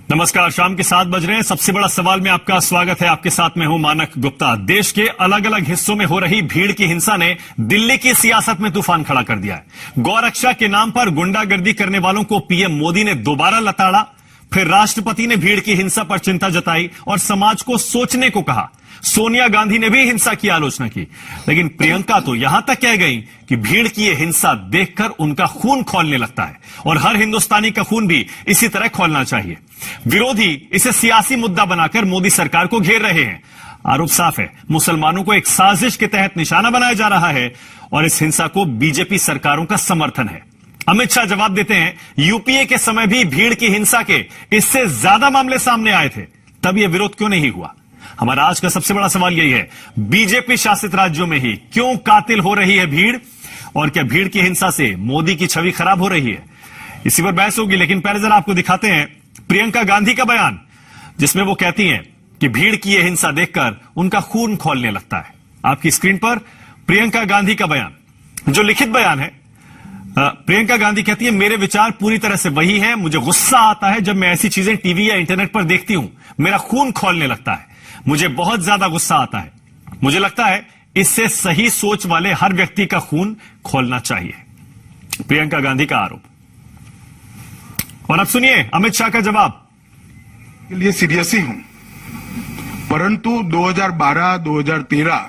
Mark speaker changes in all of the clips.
Speaker 1: नमस्कार, शाम के 7 बज रहे हैं। सबसे बड़ा सवाल में आपका स्वागत है। आपके साथ में हूं मानक गुप्ता। देश के अलग अलग हिस्सों में हो रही भीड़ की हिंसा ने दिल्ली की सियासत में तूफान खड़ा कर दिया है। गौरक्षा के नाम पर गुंडागर्दी करने वालों को पीएम मोदी ने दोबारा लताड़ा। फिर राष्ट्रपति ने भीड़ की हिंसा पर चिंता जताई और समाज को सोचने को कहा। सोनिया गांधी ने भी हिंसा की आलोचना की, लेकिन प्रियंका तो यहां तक कह गई कि भीड़ की यह हिंसा देखकर उनका खून खौलने लगता है और हर हिंदुस्तानी का खून भी इसी तरह खौलना चाहिए। विरोधी इसे सियासी मुद्दा बनाकर मोदी सरकार को घेर रहे हैं। आरोप साफ है, मुसलमानों को एक साजिश के तहत निशाना बनाया जा रहा है और इस हिंसा को बीजेपी सरकारों का समर्थन है। अमित शाह जवाब देते हैं, यूपीए के समय भी भीड़ की हिंसा के इससे ज्यादा मामले सामने आए थे, तब यह विरोध क्यों नहीं हुआ? हमारा आज का सबसे बड़ा सवाल यही है, बीजेपी शासित राज्यों में ही क्यों कातिल हो रही है भीड़, और क्या भीड़ की हिंसा से मोदी की छवि खराब हो रही है? इसी पर बहस होगी, लेकिन पहले जरा आपको दिखाते हैं प्रियंका गांधी का बयान, जिसमें वो कहती हैं कि भीड़ की यह हिंसा देखकर उनका खून खौलने लगता है। आपकी स्क्रीन पर प्रियंका गांधी का बयान, जो लिखित बयान है। प्रियंका गांधी कहती है, मेरे विचार पूरी तरह से वही हैं। मुझे गुस्सा आता है जब मैं ऐसी चीजें टीवी या इंटरनेट पर देखती हूं। मेरा खून खौलने लगता है, मुझे बहुत ज्यादा गुस्सा आता है। मुझे लगता है इससे सही सोच वाले हर व्यक्ति का खून खौलना चाहिए। प्रियंका गांधी का आरोप। और अब सुनिए अमित शाह का जवाब।
Speaker 2: के लिए सीरियस ही हूं, परंतु 2012, 2013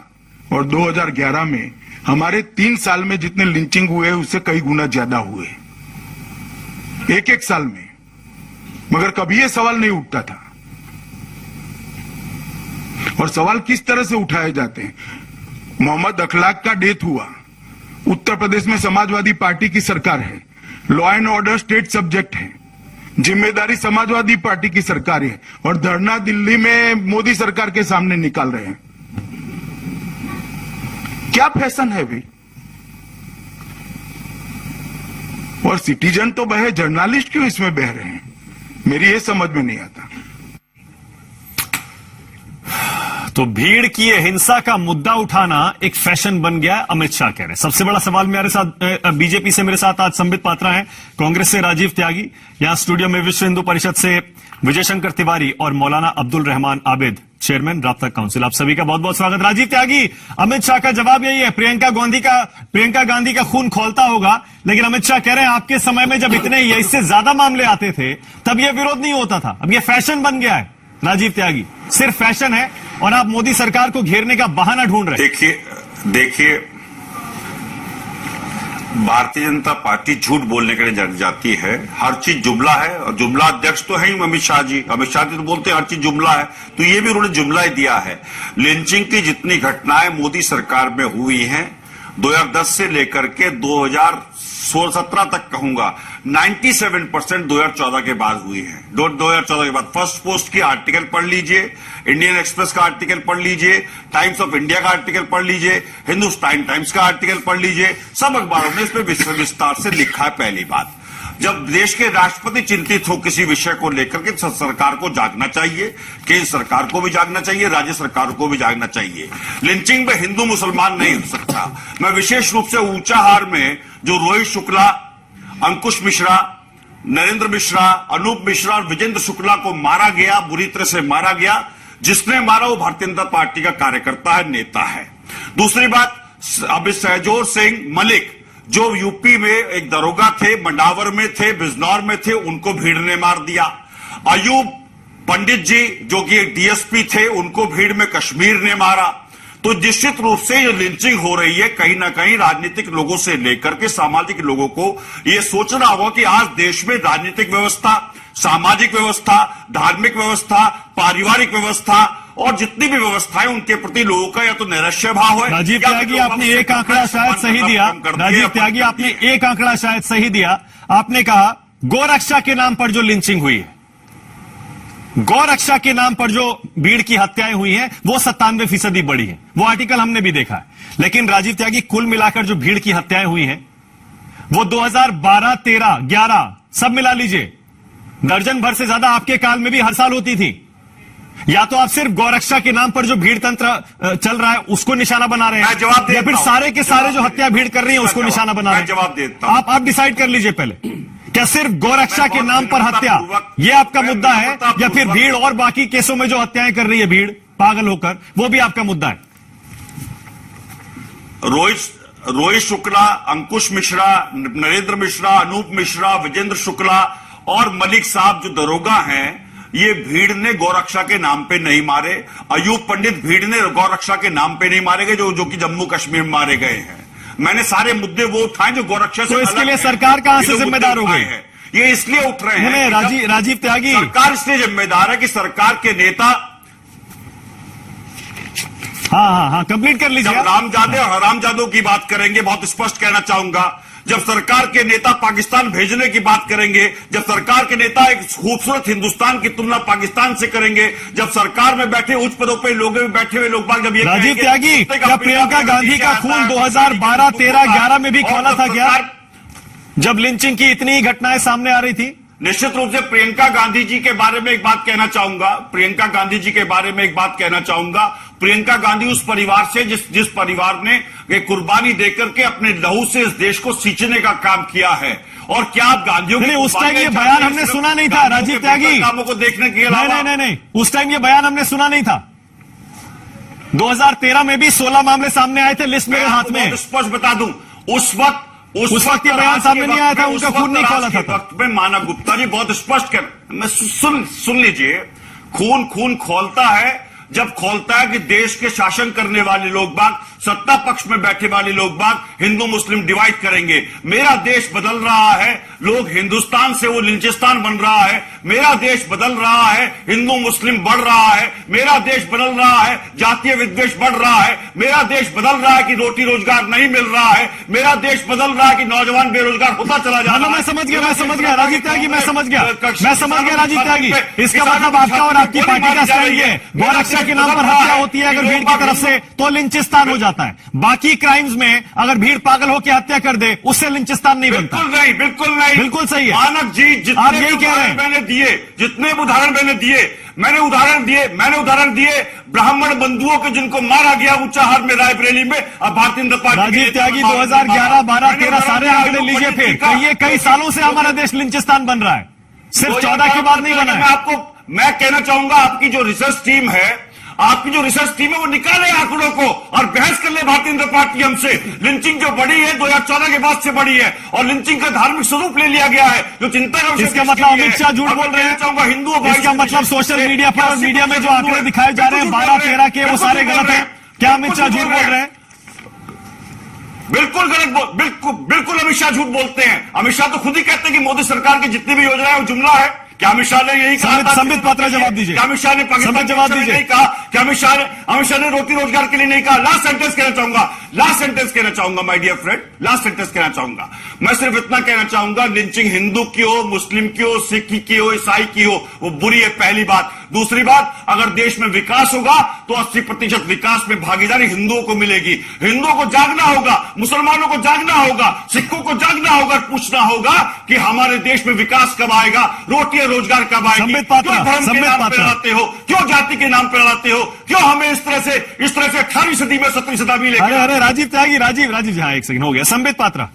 Speaker 2: और 2011 में हमारे 3 साल में जितने लिंचिंग हुए उससे कई गुना ज्यादा हुए, एक साल में। मगर कभी यह सवाल नहीं उठता था। और सवाल किस तरह से उठाए जाते हैं। मोहम्मद अखलाक का डेथ हुआ, उत्तर प्रदेश में समाजवादी पार्टी की सरकार है, law and order state subject है, जिम्मेदारी समाजवादी पार्टी की सरकार है, और धरना दिल्ली में मोदी सरकार के सामने निकाल रहे हैं। क्या फैशन है भाई? और सिटीजन तो बहे, जर्नलिस्ट क्यों इसमें बह रहे हैं? मेरी ये समझ में नहीं आता।
Speaker 1: तो भीड़ की ये हिंसा का मुद्दा उठाना एक फैशन बन गया है, अमित शाह कह रहे हैं। सबसे बड़ा सवाल मेरे साथ, बीजेपी से मेरे साथ आज संबित पात्रा हैं, कांग्रेस से राजीव त्यागी, यहां स्टूडियो में विश्व हिंदू परिषद से विजय शंकर तिवारी और मौलाना अब्दुल रहमान आबिद, चेयरमैन राब्ता काउंसिल। आप सभी का बहुत बहुत स्वागत। राजीव त्यागी, अमित शाह का जवाब यही है, प्रियंका गांधी का खून खौलता होगा, लेकिन अमित शाह कह रहे हैं आपके समय में जब इतने या इससे ज्यादा मामले आते थे तब यह विरोध नहीं होता था, अब यह फैशन बन गया है। राजीव त्यागी, सिर्फ फैशन है और आप मोदी सरकार को घेरने का बहाना ढूंढ रहे हैं।
Speaker 3: देखिए, भारतीय जनता पार्टी झूठ बोलने के लिए जानी जाती है। हर चीज जुमला है, और जुमला अध्यक्ष तो है ही अमित शाह जी तो बोलते हैं हर चीज जुमला है, तो ये भी उन्होंने जुमला ही दिया है। लिंचिंग की जितनी घटनाएं मोदी सरकार में हुई हैं 2010 से लेकर के 2016-17 तक कहूंगा, 97% 2014 के बाद हुई है। 2014 के बाद फर्स्ट पोस्ट की आर्टिकल पढ़ लीजिए, इंडियन एक्सप्रेस का आर्टिकल पढ़ लीजिए, टाइम्स ऑफ इंडिया का आर्टिकल पढ़ लीजिए, हिंदुस्तान टाइम्स का आर्टिकल पढ़ लीजिए, सब अखबारों में इसमें विस्तार से लिखा है। पहली बात, जब देश के राष्ट्रपति चिंतित हो किसी विषय को लेकर के, सरकार को जागना चाहिए, केंद्र सरकार को भी जागना चाहिए, राज्य सरकार को भी जागना चाहिए। लिंचिंग में हिंदू मुसलमान नहीं हो सकता। मैं विशेष रूप से ऊंचाहार में जो रोहित शुक्ला, अंकुश मिश्रा, नरेंद्र मिश्रा, अनूप मिश्रा और विजेंद्र शुक्ला को मारा गया, बुरी तरह से मारा गया, जिसने मारा वो भारतीय जनता पार्टी का कार्यकर्ता है, नेता है। दूसरी बात, अब सहजोर सिंह मलिक जो यूपी में एक दरोगा थे, मंडावर में थे, बिजनौर में थे, उनको भीड़ ने मार दिया। अयूब पंडित जी जो कि एक डीएसपी थे, उनको भीड़ में कश्मीर ने मारा। तो निश्चित रूप से ये लिंचिंग हो रही है, कहीं ना कहीं राजनीतिक लोगों से लेकर के सामाजिक लोगों को ये सोचना होगा कि आज देश में राजनीतिक व्यवस्था, सामाजिक व्यवस्था, धार्मिक व्यवस्था, पारिवारिक व्यवस्था और जितनी भी व्यवस्थाएं, उनके प्रति लोगों का या तो नैराश्य भाव है।
Speaker 1: राजीव त्यागी, आपने एक आंकड़ा शायद सही दिया। राजीव त्यागी, आपने एक आंकड़ा शायद सही दिया। आपने कहा गौरक्षा के नाम पर जो लिंचिंग हुई है, गौरक्षा के नाम पर जो भीड़ की हत्याएं हुई हैं, वो 97% बढ़ी है। वो आर्टिकल हमने भी देखा है। लेकिन राजीव त्यागी, कुल मिलाकर जो भीड़ की हत्याएं हुई हैं वो 2012, 13, 11 सब मिला लीजिए, दर्जन भर से ज्यादा आपके काल में भी हर साल होती थी। या तो आप सिर्फ गौरक्षा के नाम पर जो भीड़ तंत्र चल रहा है उसको निशाना बना रहे हैं, या फिर सारे के सारे जो हत्या भीड़ कर रही है उसको निशाना बना रहे हैं।
Speaker 3: जवाब देता हूं।
Speaker 1: आप डिसाइड कर लीजिए पहले। क्या सिर्फ गौरक्षा के नाम पर हत्या ये आपका मुद्दा है, या फिर भीड़ और बाकी केसों में जो हत्याएं कर रही है भीड़ पागल होकर, वो भी आपका मुद्दा है?
Speaker 3: रोहित शुक्ला, अंकुश मिश्रा, नरेंद्र मिश्रा, अनूप मिश्रा, विजेंद्र शुक्ला और मलिक साहब जो दरोगा हैं, ये भीड़ ने गौरक्षा के नाम पे नहीं मारे। अयूब पंडित भीड़ ने गौरक्षा के नाम पे नहीं मारे गए, जो कि जम्मू कश्मीर में मारे गए हैं। मैंने सारे मुद्दे वो उठाए जो गौरक्षा से
Speaker 1: तो इसके लिए सरकार कहां से जिम्मेदार हो गई है?
Speaker 3: ये इसलिए उठ रहे हैं,
Speaker 1: राजीव त्यागी,
Speaker 3: सरकार इसलिए जिम्मेदार है कि सरकार के नेता,
Speaker 1: हाँ कंप्लीट कर लीजिए।
Speaker 3: जब रामजादे और हरामजादों की बात करेंगे, बहुत स्पष्ट कहना चाहूंगा, जब सरकार के नेता पाकिस्तान भेजने की बात करेंगे, जब सरकार के नेता एक खूबसूरत हिंदुस्तान की तुलना पाकिस्तान से करेंगे, जब सरकार में बैठे उच्च पदों पर लोगों में बैठे हुए लोग बाग जब ये
Speaker 1: राजीव त्यागी, क्या प्रियंका गांधी का खून 2012, 13, 11 में भी खोला था क्या, जब लिंचिंग की इतनी घटनाएं सामने आ रही थी?
Speaker 3: निश्चित रूप से प्रियंका गांधी जी के बारे में एक बात कहना चाहूंगा, प्रियंका गांधी उस परिवार से जिस परिवार ने एक कुर्बानी देकर के अपने लहू से इस देश को सींचने का काम किया है। और क्या आप गांधियों
Speaker 1: नहीं, उस टाइम ये बयान हमने सुना नहीं था राजीव त्यागी,
Speaker 3: कामों को देखने के अलावा
Speaker 1: नहीं, उस टाइम ये बयान हमने सुना नहीं था। 2013 में भी 16 मामले सामने आए थे, लिस्ट मेरे हाथ में।
Speaker 3: स्पष्ट बता दूं, उस वक्त
Speaker 1: ये बयान सामने नहीं आया था, उनका खून नहीं खोला था।
Speaker 3: वक्त में मानव गुप्ता जी बहुत स्पष्ट मैं सुन लीजिए, खून खोलता है जब खोलता है कि देश के शासन करने वाले लोग बाग, सत्ता पक्ष में बैठे वाले लोग बाग हिंदू मुस्लिम डिवाइड करेंगे। मेरा देश बदल रहा है, लोग हिंदुस्तान से वो लिंचिस्तान बन रहा है। मेरा देश बदल रहा है, हिंदू मुस्लिम बढ़ रहा है। मेरा देश बदल रहा है, जातीय विद्वेष बढ़ रहा है। मेरा देश बदल रहा है कि रोटी रोजगार नहीं मिल रहा है। मेरा देश बदल रहा है कि नौजवान बेरोजगार होता चला जा रहा है।
Speaker 1: मैं समझ गया राजीव त्यागी, मैं समझ गया राजीव त्यागी। इसका मतलब आपका और आपकी पार्टी का स्टैंड ये है, गौरक्षा के नाम पर हत्या होती है अगर भीड़ की तरफ से तो लिंचिस्तान हो जाता है। बाकी क्राइम्स में अगर भीड़ पागल होकर हत्या कर दे उससे लिंचिस्तान नहीं बनता।
Speaker 3: बिल्कुल नहीं, बिल्कुल सही है। मानक जी,
Speaker 1: आप यही कह रहे हैं।
Speaker 3: जितने उदाहरण मैंने उदाहरण दिए ब्राह्मण बंधुओं के जिनको मारा गया ऊंचाहार में, रायबरेली में। अब भारतीय जनता पार्टी
Speaker 1: राजीव त्यागी 2011, 12, 13 सारे आंकड़े लीजिए, फिर ये कई सालों से हमारा देश लिंचिस्तान बन रहा है, सिर्फ 14 के बाद नहीं बना है।
Speaker 3: मैं कहना चाहूंगा आपकी जो रिसर्च टीम है वो निकाले आंकड़ों को और बहस कर ले भारतीय जनता पार्टी हमसे। लिंचिंग जो बढ़ी है 2014 के बाद से बढ़ी है और लिंचिंग का धार्मिक स्वरूप ले लिया गया है, जो चिंता का विषय।
Speaker 1: इसका मतलब अमित शाह झूठ बोल रहे हैं।
Speaker 3: चाहूंगा हिंदुओं,
Speaker 1: इसका मतलब सोशल मीडिया पर और मीडिया में जो आंकड़े दिखाए जा रहे हैं 12, 13 के, वो सारे गलत हैं। क्या अमित शाह झूठ बोल रहे हैं?
Speaker 3: बिल्कुल गलत, बिल्कुल अमित शाह झूठ बोलते हैं। अमित शाह तो खुद ही कहते हैं कि मोदी सरकार की जितनी भी योजना है वो जुमला है। क्या अमित शाह ने यही कहा?
Speaker 1: संबित पात्रा जवाब दीजिए।
Speaker 3: क्या अमित शाह ने पाकिस्तान जवाब दीजिए नहीं कहा? क्या अमित शाह ने रोटी रोजगार के लिए नहीं कहा? लास्ट सेंटेंस कहना चाहूंगा my dear friend, last sentence कहना चाहूंगा। मैं सिर्फ इतना कहना चाहूंगा, लिंचिंग हिंदू की हो, मुस्लिम की हो, सिख की हो, ईसाई की हो, वो बुरी है, पहली बात। दूसरी बात, अगर देश में विकास होगा तो 80% विकास में भागीदारी हिंदुओं को मिलेगी। हिंदुओं को जागना होगा, मुसलमानों को जागना होगा, सिखों को जागना होगा, पूछना होगा कि हमारे देश में विकास कब आएगा, रोटी रोजगार कब आएगी। क्यों धर्म के नाम पर लड़ाते हो, क्यों जाति के नाम पर लड़ाते हो, क्यों हमें इस तरह से 18वीं सदी में 17वीं सदी में
Speaker 1: अरे राजीव त्यागी, राजीव जी, हाँ एक सेकंड हो गया। संबित पात्रा,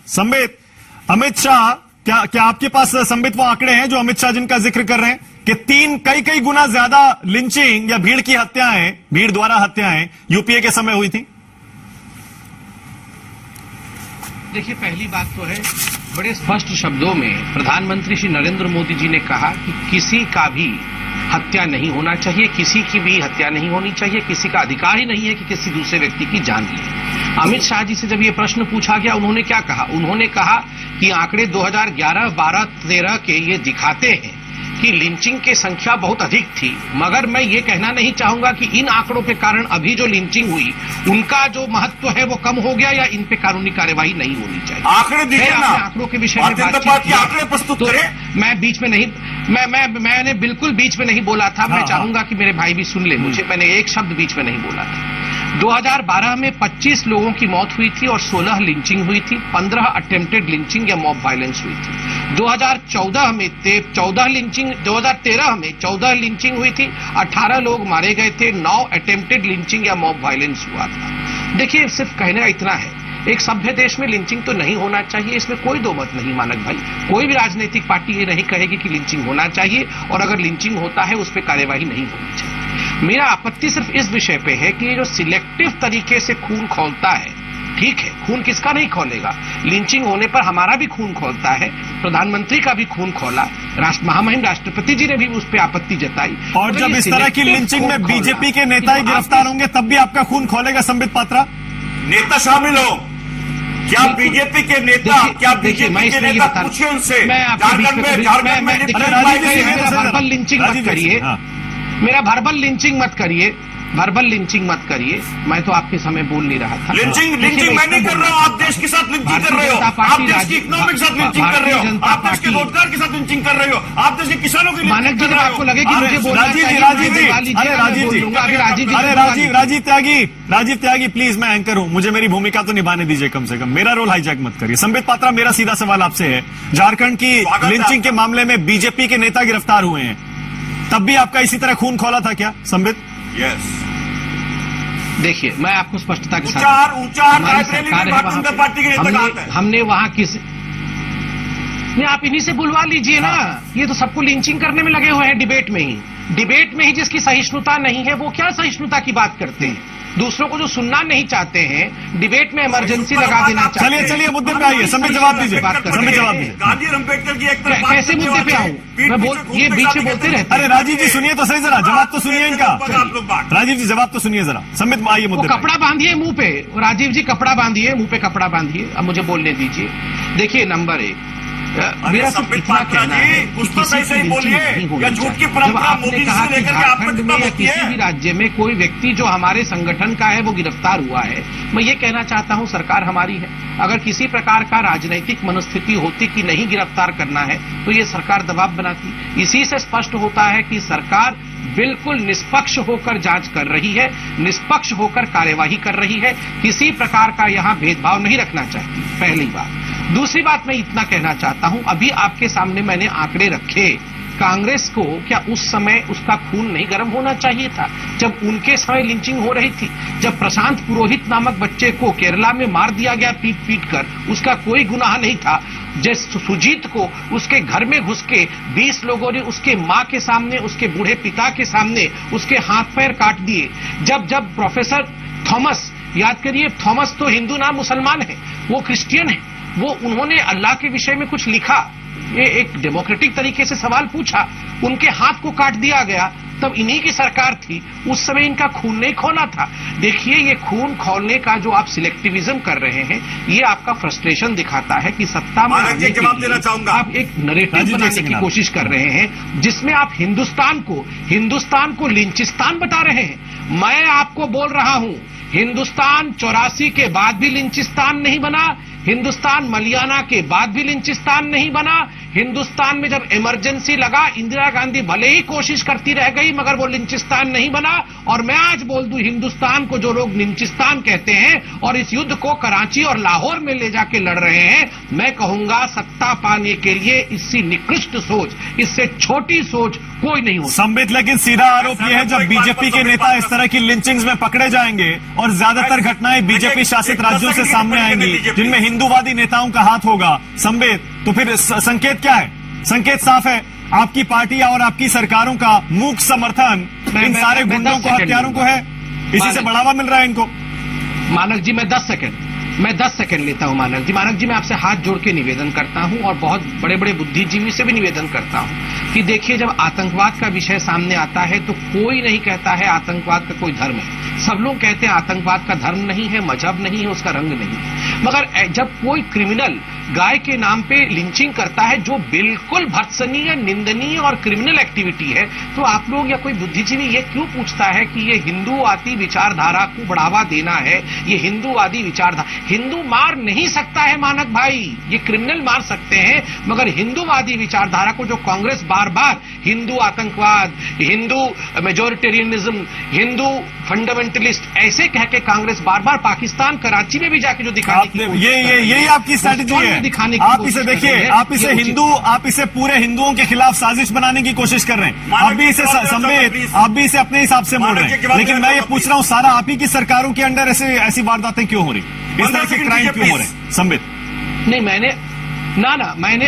Speaker 1: अमित शाह, क्या आपके पास संबित वो आंकड़े हैं जो अमित शाह जिनका जिक्र कर रहे हैं कि कई गुना ज्यादा लिंचिंग या भीड़ द्वारा हत्याएं यूपीए के समय हुई थी?
Speaker 4: देखिए, पहली बात तो है, बड़े स्पष्ट शब्दों में प्रधानमंत्री श्री नरेंद्र मोदी जी ने कहा कि किसी का भी हत्या नहीं होना चाहिए, किसी की भी हत्या नहीं होनी चाहिए, किसी का अधिकार ही नहीं है कि किसी दूसरे व्यक्ति की जान ले। अमित शाह जी से जब ये प्रश्न पूछा गया, उन्होंने क्या कहा? उन्होंने कहा कि आंकड़े 2011, 12, 13 के ये दिखाते हैं कि लिंचिंग की संख्या बहुत अधिक थी, मगर मैं ये कहना नहीं चाहूंगा कि इन आंकड़ों के कारण अभी जो लिंचिंग हुई उनका जो महत्व है वो कम हो गया या इन पे कानूनी कार्यवाही नहीं होनी चाहिए।
Speaker 3: आंकड़े दिए ना,
Speaker 4: आंकड़ों के विषय में
Speaker 3: आंकड़े प्रस्तुत करें।
Speaker 4: मैं बीच में नहीं, मैंने बिल्कुल बीच में नहीं बोला था। मैं चाहूंगा कि मेरे भाई भी सुन ले मुझे, मैंने एक शब्द बीच में नहीं बोला था। 2012 में 25 लोगों की मौत हुई थी और 16 लिंचिंग हुई थी, 15 अटेम्प्टेड लिंचिंग या मॉब वायलेंस हुई थी। 2014 में 14 लिंचिंग, 2013 में 14 लिंचिंग हुई थी, 18 लोग मारे गए थे, 9 अटेम्प्टेड लिंचिंग या मॉब वायलेंस हुआ था। देखिए, सिर्फ कहने का इतना है एक सभ्य देश में लिंचिंग तो नहीं होना चाहिए, इसमें कोई दो मत नहीं मानक भाई। कोई भी राजनीतिक पार्टी ये नहीं कहेगी कि लिंचिंग होना चाहिए, और अगर लिंचिंग होता है उस पर कार्यवाही नहीं होनी चाहिए। मेरा आपत्ति सिर्फ इस विषय पे है कि ये जो सिलेक्टिव तरीके से खून खौलता है, ठीक है, खून किसका नहीं खोलेगा, लिंचिंग होने पर हमारा भी खून खोलता है, प्रधानमंत्री का भी खून खोला, महामहिम राष्ट्रपति जी ने भी उस पर आपत्ति जताई।
Speaker 1: और जब इस तरह की लिंचिंग में बीजेपी के नेता ही गिरफ्तार होंगे तब भी आपका खून खोलेगा संबित पात्रा?
Speaker 3: नेता शामिल हो क्या? बीजेपी के नेता, क्या बीजेपी के नेता पूछिए उनसे। झारखंड में
Speaker 4: वर्बल लिंचिंग मत करिए, मेरा वर्बल लिंचिंग मत करिए, वर्बल लिंचिंग मत करिए। मैं तो आपके समय बोल नहीं रहा था।
Speaker 3: लिंचिंग मैं नहीं कर रहा हूँ, आप देश के साथ लिंचिंग कर रहे हो, आप देश की इकोनॉमी के साथ लिंचिंग कर रहे हो, आप देश के रोजगार के साथ लिंचिंग कर रहे हो, आप देश के किसानों की
Speaker 4: मानक जी, आपको लगे कि मुझे बोलना चाहिए,
Speaker 1: राजीव त्यागी प्लीज, मैं एंकर हूं, मुझे मेरी भूमिका तो निभाने दीजिए कम से कम, मेरा रोल हाईजैक मत करिए। संबित पात्रा, मेरा सीधा सवाल आपसे है, झारखंड की लिंचिंग के मामले में बीजेपी के नेता गिरफ्तार हुए हैं, तब भी आपका इसी तरह खून खोला था क्या संबित?
Speaker 3: यस।
Speaker 4: देखिए, मैं आपको स्पष्टता के साथ,
Speaker 3: हमारी सरकार है वहां पे,
Speaker 4: हमने वहां किसी नहीं, आप इन्हीं से बुलवा लीजिए ना। ये तो सबको लिंचिंग करने में लगे हुए हैं डिबेट में ही जिसकी सहिष्णुता नहीं है वो क्या सहिष्णुता की बात करते हैं। दूसरों को जो सुनना नहीं चाहते हैं, डिबेट में इमरजेंसी लगा देना चाहते हैं।
Speaker 1: चलिए मुद्दे पे आइए, संबित जवाब दीजिए, संबित जवाब दीजिए।
Speaker 3: गांधी और अम्बेडकर की एक तरफ
Speaker 4: कैसे मुद्दे पे आऊं मैं? ये बीच में बोलते रहते।
Speaker 1: अरे राजीव जी सुनिए तो सही, जरा जवाब तो सुनिए इनका। राजीव जी जवाब तो सुनिए जरा। संबित आइए मुद्दे पे।
Speaker 4: कपड़ा बांधिए मुंह पे, राजीव जी कपड़ा बांधिए मुंह पे, कपड़ा बांधिए। अब मुझे बोलने दीजिए। देखिए, नंबर एक, मेरा सिर्फ इतना कहना है कि किसी की लिंचिंग नहीं होनी चाहिए। जब आपने कहा कि झारखंड में या किसी भी राज्य में कोई व्यक्ति जो हमारे संगठन का है वो गिरफ्तार हुआ है, मैं ये कहना चाहता हूं सरकार हमारी है। अगर किसी प्रकार का राजनीतिक मनस्थिति होती कि नहीं गिरफ्तार करना है तो ये सरकार दबाव बनाती। इसी से स्पष्ट होता है कि सरकार बिल्कुल निष्पक्ष होकर जांच कर रही है, निष्पक्ष होकर कार्यवाही कर रही है, किसी प्रकार का यहां भेदभाव नहीं रखना चाहती, पहली बात। दूसरी बात मैं इतना कहना चाहता हूं, अभी आपके सामने मैंने आंकड़े रखे, कांग्रेस को क्या उस समय उसका खून नहीं गर्म होना चाहिए था जब उनके समय लिंचिंग हो रही थी? जब प्रशांत पुरोहित नामक बच्चे को केरला में मार दिया गया पीट कर, उसका कोई गुनाह नहीं था। जैसे सुजीत को उसके घर में घुस के 20 लोगों ने उसके मां के सामने, उसके बूढ़े पिता के सामने उसके हाथ पैर काट दिए। जब प्रोफेसर थॉमस, याद करिए, थॉमस तो हिंदू नाम मुसलमान है, वो क्रिश्चियन है, वो उन्होंने अल्लाह के विषय में कुछ लिखा, ये एक डेमोक्रेटिक तरीके से सवाल पूछा, उनके हाथ को काट दिया गया, तब इन्हीं की सरकार थी, उस समय इनका खून नहीं खोला था। देखिए, ये खून खोलने का जो आप सिलेक्टिविज्म कर रहे हैं, ये आपका फ्रस्ट्रेशन दिखाता है कि सत्ता में आने के लिए आप एक नैरेटिव बनाने की कोशिश कर रहे हैं जिसमें आप हिंदुस्तान को लिंचिस्तान बता रहे हैं। मैं आपको बोल रहा हूं, हिंदुस्तान 84 के बाद भी लिंचिस्तान नहीं बना, हिंदुस्तान मलियाना के बाद भी लिंचिस्तान नहीं बना। हिंदुस्तान में जब इमरजेंसी लगा, इंदिरा गांधी भले ही कोशिश करती रह गई मगर वो लिंचिस्तान नहीं बना। और मैं आज बोल दूं, हिंदुस्तान को जो लोग लिंचिस्तान कहते हैं और इस युद्ध को कराची और लाहौर में ले जाके लड़ रहे हैं, मैं कहूंगा सत्ता पाने के लिए इससे निकृष्ट सोच, इससे छोटी सोच कोई नहीं हो।
Speaker 1: संबित, लेकिन सीधा आरोप यह है जब बीजेपी के नेता इस तरह की लिंचिंग्स में पकड़े जाएंगे और ज्यादातर घटनाएं बीजेपी शासित राज्यों से सामने आएंगी जिनमें हिंदूवादी नेताओं का हाथ होगा, संबित, तो फिर संकेत क्या है? संकेत साफ है, आपकी पार्टी और आपकी सरकारों का मूक समर्थन इन सारे गुंडों को, हत्यारों को है, इसी से बढ़ावा मिल रहा है इनको।
Speaker 4: मानक जी, मैं 10 सेकंड लेता हूं। मानक जी, मैं आपसे हाथ जोड़ के निवेदन करता हूं और बहुत बड़े बड़े बुद्धिजीवी से भी निवेदन करता हूं कि देखिए, जब आतंकवाद का विषय सामने आता है तो कोई नहीं कहता है आतंकवाद का कोई धर्म है। सब लोग कहते हैं आतंकवाद का धर्म नहीं है, मजहब नहीं है, उसका रंग नहीं है। मगर जब कोई क्रिमिनल गाय के नाम पे लिंचिंग करता है जो बिल्कुल भर्त्सनीय, निंदनीय और क्रिमिनल एक्टिविटी है, तो आप लोग या कोई बुद्धिजीवी ये क्यों पूछता है कि ये हिंदूवादी विचारधारा को बढ़ावा देना है? ये हिंदूवादी विचारधारा, हिंदू मार नहीं सकता है मानक भाई, ये क्रिमिनल मार सकते हैं, मगर हिंदूवादी विचारधारा को जो कांग्रेस बार बार हिंदू आतंकवाद, हिंदू मेजोरिटेरियनिज्म, हिंदू फंडामेंटलिस्ट ऐसे कह के कांग्रेस बार बार पाकिस्तान कराची में भी जाके जो दिखाने की कोशिश कर रही है,
Speaker 1: यही आपकी स्ट्रैटेजी है।
Speaker 4: दिखाने की
Speaker 1: आप
Speaker 4: कोशिश
Speaker 1: इसे
Speaker 4: कर
Speaker 1: देखिए,
Speaker 4: रहे हैं,
Speaker 1: आप इसे
Speaker 4: ये उचित
Speaker 1: हिंदू, आप इसे पूरे हिंदुओं के खिलाफ साजिश बनाने की कोशिश कर रहे हैं। आप भी इसे संबित, आप भी इसे अपने हिसाब से मोड़ रहे हैं। लेकिन मैं ये पूछ रहा हूं, सारा आप ही की सरकारों के अंडर ऐसी वारदातें क्यों हो रही, इस तरह के क्राइम क्यों हो रहे हैं? संबित
Speaker 4: नहीं,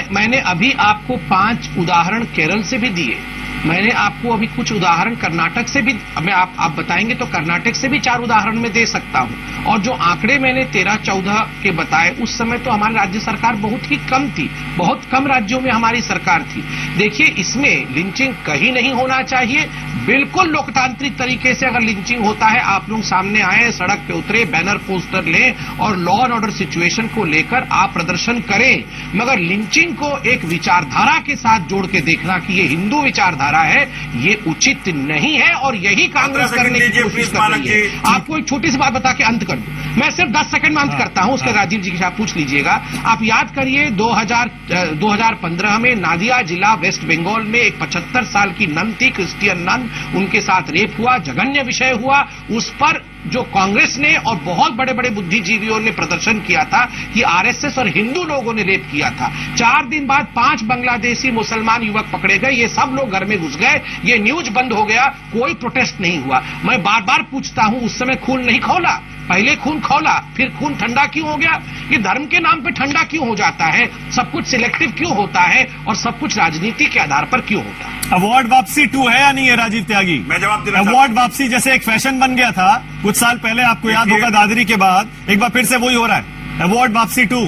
Speaker 4: मैंने अभी आपको 5 उदाहरण केरल से भी दिए। मैंने आपको अभी कुछ उदाहरण कर्नाटक से भी, आप बताएंगे तो कर्नाटक से भी 4 उदाहरण में दे सकता हूं। और जो आंकड़े मैंने 13-14 के बताए, उस समय तो हमारी राज्य सरकार बहुत ही कम थी, बहुत कम राज्यों में हमारी सरकार थी। देखिए, इसमें लिंचिंग कहीं नहीं होना चाहिए। बिल्कुल लोकतांत्रिक तरीके से अगर लिंचिंग होता है, आप लोग सामने आए, सड़क पे उतरे, बैनर पोस्टर लें और लॉ एंड ऑर्डर सिचुएशन को लेकर आप प्रदर्शन करें। मगर लिंचिंग को एक विचारधारा के साथ जोड़ के देखना कि ये हिंदू विचारधारा है, ये उचित नहीं है और यही कांग्रेस करने की कोशिश कर रही है। आपको एक छोटी सी बात बता के अंत कर दूं, मैं सिर्फ 10 सेकंड में अंत करता हूं, उसके राजीव जी के साथ पूछ लीजिएगा। आप याद करिए 2015 में नादिया जिला वेस्ट बंगाल में एक 75 साल की नन थी, क्रिश्चियन नन, उनके साथ रेप हुआ, जघन्य विषय हुआ। उस पर जो कांग्रेस ने और बहुत बड़े बड़े बुद्धिजीवियों ने प्रदर्शन किया था कि आरएसएस और हिंदू लोगों ने रेप किया था। 4 दिन बाद 5 बांग्लादेशी मुसलमान युवक पकड़े गए, ये सब लोग घर में घुस गए, ये न्यूज बंद हो गया, कोई प्रोटेस्ट नहीं हुआ। मैं बार बार पूछता हूं, उस समय खून नहीं खौला? पहले खून खौला, फिर खून ठंडा क्यों हो गया? ये धर्म के नाम पे ठंडा क्यों हो जाता है? सब कुछ सिलेक्टिव क्यों होता है और सब कुछ राजनीति के आधार पर क्यों होता है?
Speaker 1: अवार्ड वापसी 2 है या नहीं है राजीव त्यागी?
Speaker 3: मैं जवाब देना
Speaker 1: अवार्ड वापसी जैसे एक फैशन बन गया था कुछ साल पहले, आपको याद होगा, दादरी के बाद एक बार फिर से वही हो रहा है, अवार्ड वापसी 2।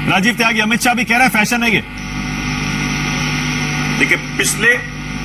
Speaker 1: राजीव त्यागी, अमित शाह भी कह रहे हैं फैशन है ये।
Speaker 3: देखिए,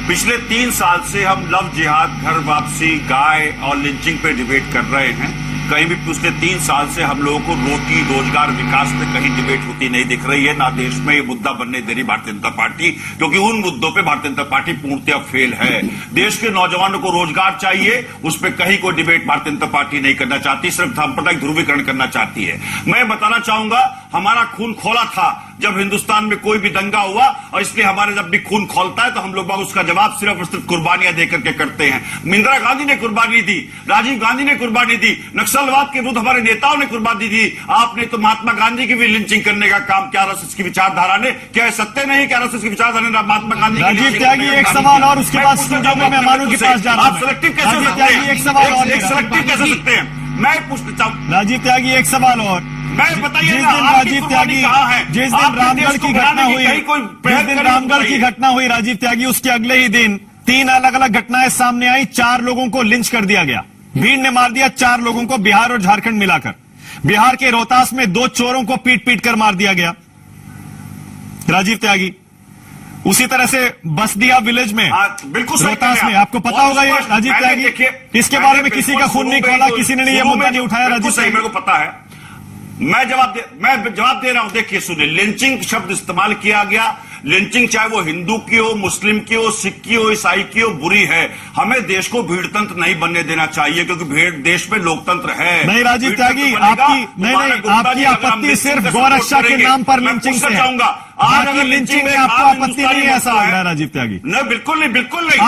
Speaker 3: पिछले 3 साल से हम लव जिहाद, घर वापसी, गाय और लिंचिंग पे डिबेट कर रहे हैं। कहीं भी पिछले 3 साल से हम लोगों को रोटी, रोजगार, विकास पे कहीं डिबेट होती नहीं दिख रही है। ना देश में ये मुद्दा बनने दे रही भारतीय जनता पार्टी, क्योंकि उन मुद्दों पे भारतीय जनता पार्टी पूर्णतः फेल है। देश के नौजवानों को रोजगार चाहिए, उस पर कहीं कोई डिबेट भारतीय जनता पार्टी नहीं करना चाहती, सिर्फ सांप्रदायिक ध्रुवीकरण करना चाहती है। मैं बताना चाहूंगा, हमारा खून खोला था जब हिंदुस्तान में कोई भी दंगा हुआ, और इसलिए हमारे जब भी खून खोलता है तो हम लोग उसका जवाब सिर्फ और सिर्फ कुर्बानियां देकर के करते हैं। इंदिरा गांधी ने कुर्बानी दी, राजीव गांधी ने कुर्बानी दी, नक्सलवाद के विरुद्ध हमारे नेताओं ने कुर्बानी दी। आपने तो महात्मा गांधी की भी लिंचिंग करने का काम किया आरएसएस की विचारधारा ने। क्या सत्य नहीं कि आरएसएस की विचारधारा ने महात्मा गांधी की
Speaker 1: राजीव त्यागी, एक सवाल और उसके बाद मेहमानों के पास जाना।
Speaker 3: आप सिलेक्टिव कैसे सकते हैं?
Speaker 1: एक सवाल और,
Speaker 3: सिलेक्टिव कैसे सकते हैं? मैं पूछना चाहूँ
Speaker 1: राजीव त्यागी, एक सवाल और।
Speaker 3: मैं बताइए,
Speaker 1: जिस दिन राजीव त्यागी, जिस दिन रामगढ़ की घटना हुई, जिस दिन रामगढ़ की घटना हुई राजीव त्यागी, उसके अगले ही दिन 3 अलग अलग घटनाएं सामने आई। 4 लोगों को लिंच कर दिया गया, भीड़ ने मार दिया 4 लोगों को, बिहार और झारखंड मिलाकर। बिहार के रोहतास में 2 चोरों को पीट पीट कर मार दिया गया राजीव त्यागी। उसी तरह से बसदिया विलेज में,
Speaker 3: बिल्कुल
Speaker 1: रोहतास में, आपको पता होगा ये राजीव त्यागी, इसके बारे में किसी का खून नहीं खोला, किसी ने ये मुद्दा नहीं उठाया। राजीव
Speaker 3: सही, मेरे को पता है, मैं जवाब दे रहा हूं। देखिए सुनिए, लिंचिंग शब्द इस्तेमाल किया गया। लिंचिंग चाहे वो हिंदू की हो, मुस्लिम की हो, सिख की हो, ईसाई की हो, बुरी है। हमें देश को भीड़तंत्र नहीं बनने देना चाहिए, क्योंकि देश में लोकतंत्र है।
Speaker 1: नहीं राजीव त्यागी, आपकी आपत्ति सिर्फ गौरक्षा के नाम पर लिंचिंग से
Speaker 3: चाहूंगा।
Speaker 1: आज अगर लिंचिंग में आपको आपत्ति नहीं है, ऐसा लग रहा है राजीव त्यागी?
Speaker 3: नहीं, बिल्कुल नहीं, बिल्कुल नहीं।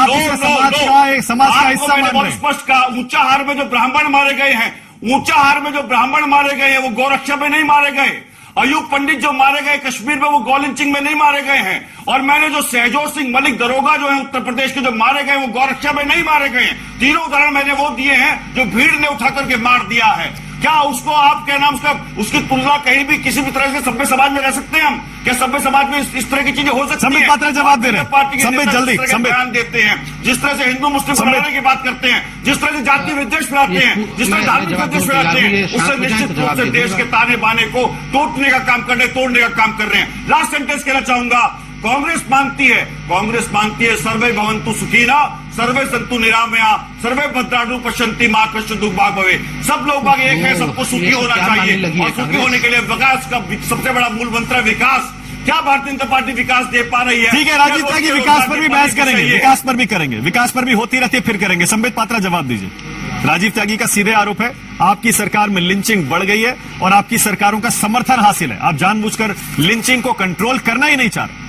Speaker 1: समाज का हिस्सा मान रहे हैं।
Speaker 3: स्पष्ट कहा, ऊंचाहार में जो ब्राह्मण मारे गए हैं, ऊंचाहार में जो ब्राह्मण मारे गए हैं, वो गौरक्षा में नहीं मारे गए। अयूब पंडित जो मारे गए कश्मीर में, वो गौलिंचिंग में नहीं मारे गए हैं। और मैंने जो सहजोर सिंह मलिक दरोगा जो है उत्तर प्रदेश के, जो मारे गए, वो गौरक्षा में नहीं मारे गए हैं। 3 उदाहरण मैंने वो दिए हैं जो भीड़ ने उठा करके मार दिया है। क्या उसको आप क्या नाम उसकी तुलना कहीं भी किसी भी तरह से सभ्य समाज में रह सकते हैं हम? क्या सभ्य समाज में इस तरह की चीजें हो सकती हैं?
Speaker 1: पात्र जवाब दे रहे हैं,
Speaker 3: पार्टी के
Speaker 1: जल्दी
Speaker 3: बयान देते हैं, जिस तरह से हिंदू मुस्लिम बनाने की बात करते हैं, जिस तरह से जातीय विद्वेष फैलाते हैं, जिस तरह धार्मिक विद्वेष फैलाते हैं, उससे निश्चित रूप से देश के ताने बाने को तोड़ने का काम कर रहे हैं। लास्ट सेंटेंस कहना चाहूंगा, कांग्रेस मांगती है सर्वे भवन्तु सुखिनः, सर्वे सन्तु निरामया, सर्वे भद्राणु पश्यन्ति मा कश्चित् दुर्भाग् भवेत्। सब लोग बाग एक है, सबको सुखी होना चाहिए, और सुखी होने के लिए विकास का सबसे बड़ा मूल मंत्र विकास। क्या भारतीय जनता पार्टी विकास दे पा रही है?
Speaker 1: ठीक है राजीव त्यागी, विकास पर भी बहस करेंगे, विकास पर भी होती रहती है, फिर करेंगे। संबित पात्रा जवाब दीजिए। राजीव त्यागी का सीधे आरोप है आपकी सरकार में लिंचिंग बढ़ गई है और आपकी सरकारों का समर्थन हासिल है। आप जानबूझकर लिंचिंग को कंट्रोल करना ही नहीं चाह रहे।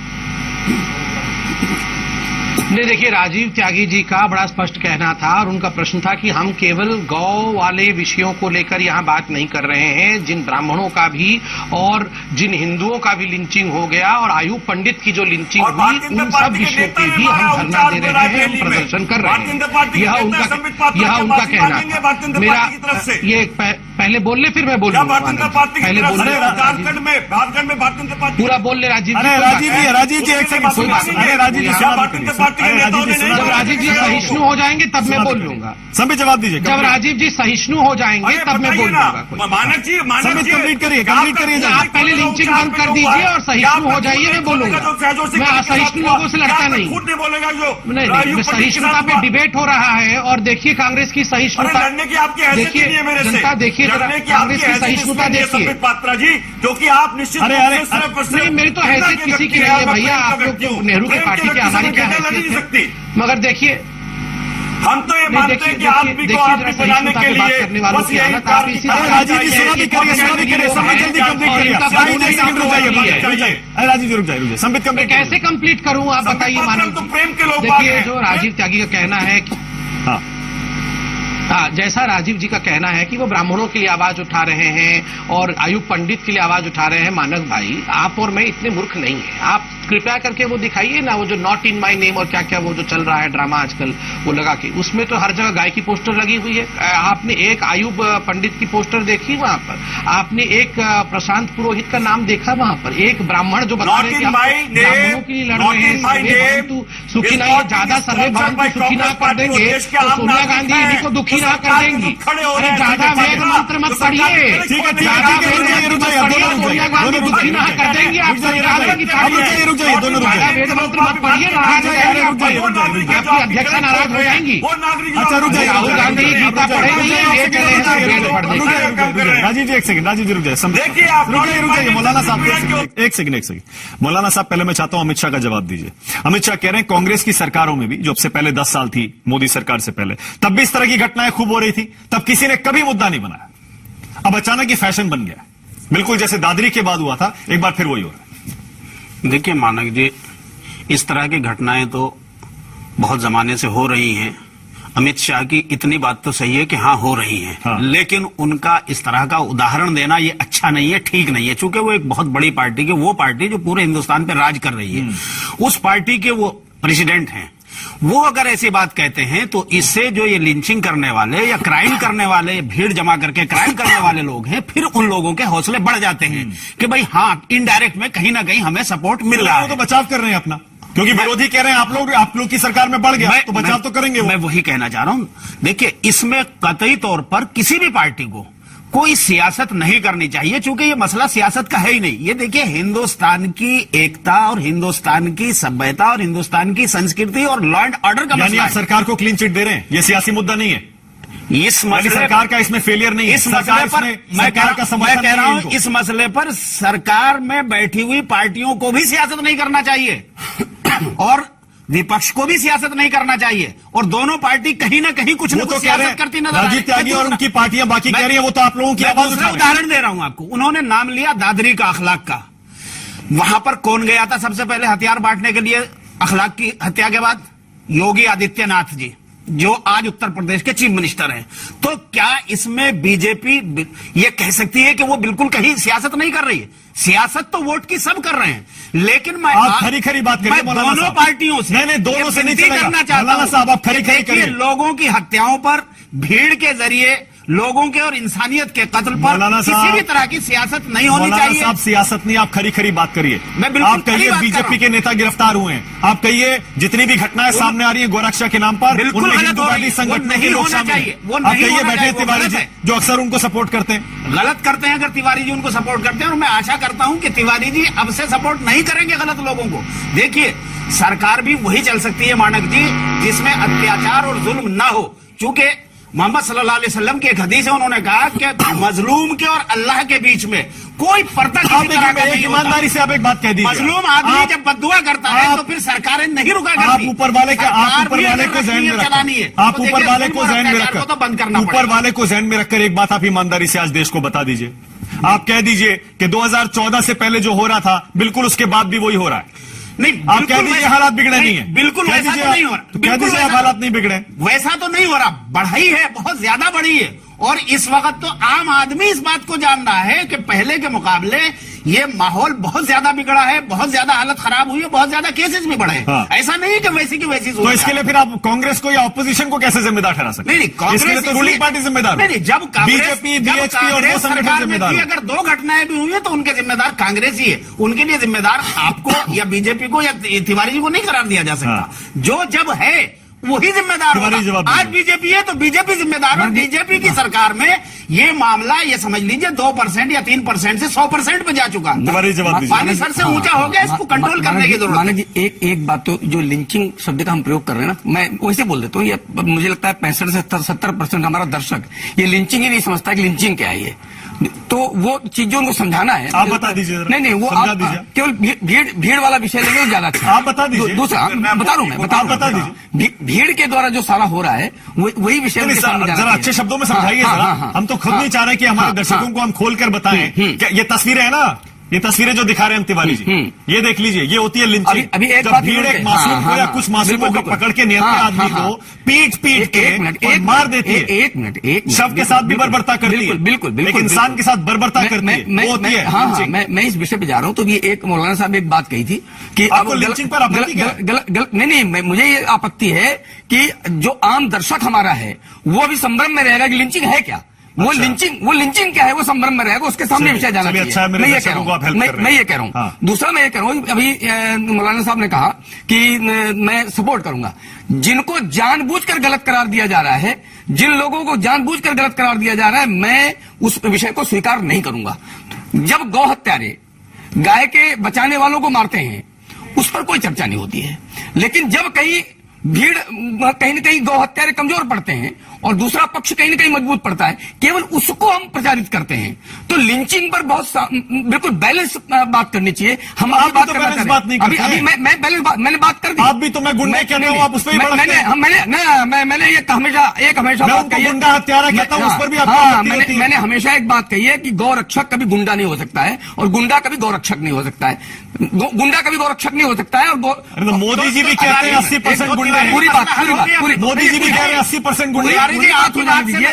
Speaker 4: नहीं, देखिए, राजीव त्यागी जी का बड़ा स्पष्ट कहना था और उनका प्रश्न था कि हम केवल गौ वाले विषयों को लेकर यहाँ बात नहीं कर रहे हैं, जिन ब्राह्मणों का भी और जिन हिंदुओं का भी लिंचिंग हो गया और आयुब पंडित की जो लिंचिंग हुई, उन सब विषयों पे भी हम धरना दे रहे हैं, हम प्रदर्शन कर रहे हैं। यह उनका कहना था। मेरा ये पहले बोल ले फिर मैं बोलूंगा। पहले बोल ले,
Speaker 3: झारखंड में भारतीय जनता पार्टी
Speaker 4: पूरा बोल ले राजीव जी।
Speaker 1: राजीव जी एक सेकंड, अरे राजीव जी
Speaker 4: जब राजीव जी सहिष्णु हो जाएंगे तब मैं बोल लूंगा।
Speaker 1: संबित जवाब दीजिए।
Speaker 4: जब राजीव जी सहिष्णु हो जाएंगे तब मैं बोल दूंगा।
Speaker 3: मानक जी
Speaker 1: कंप्लीट करिए।
Speaker 4: आप पहले लिंचिंग बंद कर दीजिए और सहिष्णु हो जाइए, मैं बोलूंगा। मैं असहिष्णु लोगों से लड़ता नहीं।
Speaker 3: खुद नहीं बोलेगा जो
Speaker 4: नहीं, सहिष्णुता पे डिबेट हो रहा है और देखिए कांग्रेस की सहिष्णुता,
Speaker 3: लड़ने की आपकी हैसियत नहीं है मेरे से।
Speaker 4: जनता देखिए कांग्रेस की सहिष्णुता देखिए।
Speaker 3: पात्रा जी, क्योंकि आप निश्चित
Speaker 4: नहीं, मेरी तो हैसियत किसी की नहीं है भैया। आप लोग जो नेहरू की पार्टी के, हमारी क्या हैसियत है? मगर देखिए,
Speaker 3: हम तो ये मानते हैं कि आप भी को आप भी बनाने के लिए
Speaker 4: करने वालों की हालत आप इसी
Speaker 1: राजीव जी सुना भी करिए, जल्दी कंप्लीट करिए। राजीव जी रुक जाइए, संबित कंप्लीट
Speaker 4: कैसे कंप्लीट करूं आप बताइए। मानव
Speaker 3: तो प्रेम के लोग
Speaker 4: देखिए, जो राजीव त्यागी का कहना है कि जैसा राजीव जी का कहना है कि वो ब्राह्मणों के लिए आवाज उठा रहे हैं और आयुब पंडित के लिए आवाज उठा रहे हैं, मानक भाई आप और मैं इतने मूर्ख नहीं है। आप कृपया करके वो दिखाइए ना, वो जो नॉट इन माय नेम और क्या क्या वो जो चल रहा है ड्रामा आजकल वो लगा के, उसमें तो हर जगह गाय की पोस्टर लगी हुई है। आपने एक आयुब पंडित की पोस्टर देखी वहां पर? आपने एक प्रशांत पुरोहित का नाम देखा वहां पर? एक ब्राह्मण जो बता रहे हैं ब्राह्मणों के लिए लड़ रहे हैं, सर्वे भवन्तु सुखिनः, ज्यादा सर्वे भवन्तु सुखिनः कर देंगे तो सोनिया गांधी इन्हीं को दुखी ना कर देंगी। अरे ज्यादा वेद मंत्र मत पढ़िए, ज्यादा वेद मंत्र मत पढ़िए, सोनिया गांधी दुखी ना कर देंगी। आप सरकार की पार्टी
Speaker 1: दोनों रुक जाइए,
Speaker 4: वेद मंत्र मत पढ़िए, नाराज हो जाएंगे आपकी अध्यक्ष नाराज हो जाएंगी।
Speaker 1: अच्छा रुक जाइए,
Speaker 4: राहुल गांधी गीता पढ़े नहीं है, ये चले हैं वेद पढ़ देंगे।
Speaker 1: राजीव जी एक सेकंड, राजीव जी रुक जाइए, रुक जाइए मौलाना साहब एक सेकंड। मौलाना साहब पहले मैं चाहता हूं अमित शाह का जवाब दीजिए। अमित शाह कह रहे हैं कांग्रेस की सरकारों में भी, जो अब से पहले 10 साल थी मोदी सरकार से पहले, तब भी इस तरह की घटनाएं खूब हो रही थी, तब किसी ने कभी मुद्दा नहीं बनाया। अब अचानक ही फैशन बन गया, बिल्कुल जैसे दादरी के बाद हुआ था, एक बार फिर वही हो रहा है।
Speaker 5: देखिए मानक जी, इस तरह की घटनाएं तो बहुत जमाने से हो रही हैं। अमित शाह की इतनी बात तो सही है कि हाँ हो रही हैं,
Speaker 1: हाँ।
Speaker 5: लेकिन उनका इस तरह का उदाहरण देना ये अच्छा नहीं है, ठीक नहीं है, क्योंकि वो एक बहुत बड़ी पार्टी की, वो पार्टी जो पूरे हिंदुस्तान पे राज कर रही है, उस पार्टी के वो प्रेसिडेंट हैं। वो अगर ऐसी बात कहते हैं तो इससे जो ये लिंचिंग करने वाले या क्राइम करने वाले, भीड़ जमा करके क्राइम करने वाले लोग हैं, फिर उन लोगों के हौसले बढ़ जाते हैं कि भाई हाँ, इनडायरेक्ट में कहीं ना कहीं हमें सपोर्ट मिल रहा है।
Speaker 1: तो बचाव कर रहे हैं अपना, क्योंकि विरोधी कह रहे हैं आप लोग की सरकार में बढ़ गया, तो बचाव तो करेंगे।
Speaker 5: मैं वही कहना चाह रहा हूं। देखिए, इसमें कतई तौर पर किसी भी पार्टी को कोई सियासत नहीं करनी चाहिए, क्योंकि ये मसला सियासत का है ही नहीं। ये देखिए, हिंदुस्तान की एकता और हिंदुस्तान की सभ्यता और हिंदुस्तान की संस्कृति और लॉ एंड ऑर्डर का मसला है।
Speaker 1: सरकार को क्लीन चिट दे रहे हैं, ये सियासी मुद्दा नहीं है।
Speaker 5: इस मसले
Speaker 1: सरकार का इसमें फेलियर नहीं है।
Speaker 5: इस मसले पर मैं कह रहा हूं, इस मसले पर सरकार में बैठी हुई पार्टियों को भी सियासत नहीं करना चाहिए और विपक्ष को भी सियासत नहीं करना चाहिए, और दोनों पार्टी कहीं ना कहीं कुछ न कुछ सियासत करती नजर
Speaker 1: राजीव त्यागी और उनकी पार्टियां बाकी कह रही है, वो तो आप लोगों की आवाज उठा रही है।
Speaker 5: उदाहरण दे रहा हूं आपको। उन्होंने नाम लिया दादरी का, अखलाक का। वहां पर कौन गया था सबसे पहले हथियार बांटने के लिए अखलाक की हत्या के बाद? योगी आदित्यनाथ जी, जो आज उत्तर प्रदेश के चीफ मिनिस्टर हैं। तो क्या इसमें बीजेपी ये कह सकती है कि वो बिल्कुल कहीं सियासत नहीं कर रही है? सियासत तो वोट की सब कर रहे हैं, लेकिन मैं
Speaker 1: खरी बात करिए
Speaker 5: दोनों पार्टियों से
Speaker 1: नहीं दोनों से नहीं
Speaker 5: करना चाहता हूं
Speaker 1: साहब, आप खरी करिए।
Speaker 5: लोगों की हत्याओं पर, भीड़ के जरिए लोगों के और इंसानियत के कत्ल पर किसी भी तरह की सियासत नहीं होनी चाहिए।
Speaker 1: आप सियासत नहीं, आप खरी बात करिए। आप कहिए बीजेपी के नेता गिरफ्तार हुए हैं, आप कहिए जितनी भी घटनाएं सामने आ रही है गोरक्षा के नाम पर, उनमें हिंदुवादी संगठनों के लोग शामिल हैं। आप कहिए बैठे तिवारी जी जो अक्सर उनको सपोर्ट करते हैं।
Speaker 5: गलत करते हैं अगर तिवारी जी उनको सपोर्ट करते हैं, और मैं आशा करता हूं कि तिवारी जी अब से सपोर्ट नहीं करेंगे गलत लोगों को। देखिए, सरकार भी वही चल सकती है मानक जी जिसमें अत्याचार और जुल्म ना हो, क्योंकि मोहम्मद सल्लल्लाहु अलैहि वसल्लम की एक हदीस है, उन्होंने कहा कि मजलूम के और अल्लाह के बीच में कोई पर्दा किसी तरह का नहीं होता।
Speaker 1: ईमानदारी से आप एक बात कह दीजिए,
Speaker 5: मजलूम आदमी जब बद्दुआ करता है तो फिर सरकारें नहीं रुका करती।
Speaker 1: आप ऊपर वाले को ज़हन में रखकर, आप ऊपर वाले को ज़हन में रखकर,
Speaker 5: बंद करना,
Speaker 1: ऊपर वाले को ज़हन में रखकर एक बात आप ईमानदारी से आज देश को बता दीजिए। आप कह दीजिए कि 2014 से पहले जो हो रहा था बिल्कुल उसके बाद भी वही हो रहा है।
Speaker 5: नहीं,
Speaker 1: आप कह
Speaker 5: बिल्कुल
Speaker 1: दीजिए
Speaker 5: वैसा-
Speaker 1: हालात बिगड़े नहीं है,
Speaker 5: बिल्कुल
Speaker 1: कह
Speaker 5: वैसा
Speaker 1: दीजिए
Speaker 5: तो नहीं हो रहा,
Speaker 1: तो कह
Speaker 5: बिल्कुल
Speaker 1: दीजिए आप
Speaker 5: वैसा-
Speaker 1: हालात नहीं बिगड़े।
Speaker 5: वैसा तो नहीं हो रहा, बढ़ाई है, बहुत ज्यादा बढ़ी है। और इस वक्त तो आम आदमी इस बात को जान रहा है कि पहले के मुकाबले ये माहौल बहुत ज्यादा बिगड़ा है, बहुत ज्यादा हालत खराब हुई है, बहुत ज्यादा केसेस भी बढ़े हैं।
Speaker 1: हाँ।
Speaker 5: ऐसा नहीं है कि वैसी की वैसी
Speaker 1: तो इसके लिए फिर आप कांग्रेस को या ऑपोजिशन को कैसे जिम्मेदार ठहरा सकते
Speaker 5: नहीं, कांग्रेस
Speaker 1: इसके लिए तो रूलिंग पार्टी जिम्मेदार
Speaker 5: नहीं, नहीं, जब कांग्रेस
Speaker 1: बीजेपी
Speaker 5: जब
Speaker 1: बीएचपी और वो
Speaker 5: कांग्रेस
Speaker 1: संगठन
Speaker 5: सरकार में
Speaker 1: जिम्मेदार
Speaker 5: थी,
Speaker 1: हैं।
Speaker 5: अगर दो घटनाएं भी हुई है तो उनके जिम्मेदार कांग्रेस ही है। उनके लिए जिम्मेदार आपको या बीजेपी को या तिवारी जी को नहीं करार दिया जा सकता।
Speaker 1: हाँ।
Speaker 5: जो जब है वही जिम्मेदार
Speaker 1: तिवारी
Speaker 5: होगा।
Speaker 1: जवाब
Speaker 5: आज
Speaker 1: दीजिए।
Speaker 5: बीजेपी है तो बीजेपी जिम्मेदार है। बीजेपी की सरकार में ये मामला ये समझ लीजिए 2% या 3% से 100% पे जा चुका है।
Speaker 1: तिवारी जवाब दीजिए।
Speaker 5: पानी सर से ऊंचा हो गया, इसको कंट्रोल करने की जरूरत है।
Speaker 6: मानक जी एक बात तो जो लिंचिंग शब्द का हम प्रयोग कर रहे हैं ना, मैं वैसे बोल देता हूँ, ये मुझे लगता है 65 से 70% हमारा दर्शक ये लिंचिंग ही नहीं समझता कि लिंचिंग क्या है ये, तो वो चीजों उनको समझाना है।
Speaker 1: आप बता दीजिए जरा।
Speaker 6: नहीं वो
Speaker 1: समझा
Speaker 6: आप
Speaker 1: दीजिए।
Speaker 6: केवल भीड़ वाला विषय लेंगे तो ज्यादा अच्छा।
Speaker 1: आप बता दीजिए।
Speaker 6: दूसरा बता रहा हूँ मैं,
Speaker 1: बता दीजिए।
Speaker 6: भीड़ के द्वारा जो सारा हो रहा है वही विषय उनके सामने जाना
Speaker 1: जरा
Speaker 6: चाहिए।
Speaker 1: अच्छे शब्दों में समझाइए
Speaker 6: हाँ,
Speaker 1: जरा।
Speaker 6: हाँ, हाँ,
Speaker 1: हम तो खुद नहीं चाह रहे कि हमारे दर्शकों को हम खोल कर बताएं। क्या ये तस्वीरें है ना, ये तस्वीरें जो दिखा रहे हैं तिवारी जी, ये देख लीजिए, ये होती है लिंचिंग।
Speaker 6: अभी एक
Speaker 1: जब
Speaker 6: बात
Speaker 1: भीड़
Speaker 6: बोलते
Speaker 1: एक
Speaker 6: हैं।
Speaker 1: मासूम को या
Speaker 6: हाँ,
Speaker 1: कुछ मासूमों को
Speaker 6: बिल्कुल,
Speaker 1: पकड़ के निहत्थे आदमी को पीट के और मार देती है।
Speaker 6: एक मिनट
Speaker 1: शव के साथ भी बर्बरता करती है।
Speaker 6: बिल्कुल
Speaker 1: एक इंसान के साथ बर्बरता करती है, वो होती है लिंचिंग।
Speaker 6: मैं इस विषय पे जा रहा हूँ। तो ये एक मौलाना साहब एक बात कही थी कि
Speaker 1: आपको लिंचिंग पर आपत्ति क्या है?
Speaker 6: नहीं, मुझे ये आपत्ति है कि जो आम दर्शक हमारा है वो भी संभ्रम में रहेगा कि लिंचिंग है क्या, वो लिंचिंग क्या है वो संभ्रम में रहेगा, उसके सामने विषय जाना चाहिए।
Speaker 1: अच्छा है, मेरे
Speaker 6: मैं ये कह
Speaker 1: दर्शकों को आप हेल्प कर रहे हैं।
Speaker 6: मैं ये कह रहा हूँ।
Speaker 1: हाँ।
Speaker 6: दूसरा मैं ये कह रहा हूँ, अभी मौलाना साहब ने कहा कि मैं सपोर्ट करूंगा जिनको जानबूझकर गलत करार दिया जा रहा है, जिन लोगों को जानबूझकर गलत करार दिया जा रहा है, मैं उस विषय को स्वीकार नहीं करूंगा। जब गौ हत्यारे गाय के बचाने वालों को मारते हैं उस पर कोई चर्चा नहीं होती है, लेकिन जब कहीं भीड़ कहीं न कहीं गौ हत्यारे कमजोर पड़ते हैं और दूसरा पक्ष कहीं न कहीं मजबूत पड़ता है, केवल उसको हम प्रचारित करते हैं। तो लिंचिंग पर बिल्कुल बैलेंस बात करनी चाहिए। हम
Speaker 1: आप
Speaker 6: अभी बात
Speaker 1: तो
Speaker 6: करना
Speaker 1: बैलेंस
Speaker 6: चाह
Speaker 1: बात नहीं
Speaker 6: रहे हैं।
Speaker 1: करते
Speaker 6: अभी मैंने बैलेंस मैंने बात कर दी।
Speaker 1: आप भी तो मैं गुंडे कहता हूं, आप उस पर ही भड़कते हैं।
Speaker 6: मैंने ये हमेशा
Speaker 1: मैं
Speaker 6: बात
Speaker 1: उनको
Speaker 6: कही है।
Speaker 1: गुंडा हत्यारा कहता हूं, उस पर भी आपकी
Speaker 6: हाँ,
Speaker 1: आपत्ति होती है।
Speaker 6: मैंने हमेशा एक बात कही है कि गौरक्षक कभी गुंडा नहीं हो सकता है और गुंडा कभी गौरक्षक नहीं हो सकता है। गुंडा कभी गौरक्षक नहीं हो सकता है। और
Speaker 1: अरे तो मोदी जी भी कहते हैं 80% गुंडे हैं।
Speaker 6: पूरी बात
Speaker 1: मोदी जी भी कह रहे हैं 80% गुंडे हैं।
Speaker 6: पूरी बात हो जाने दीजिए।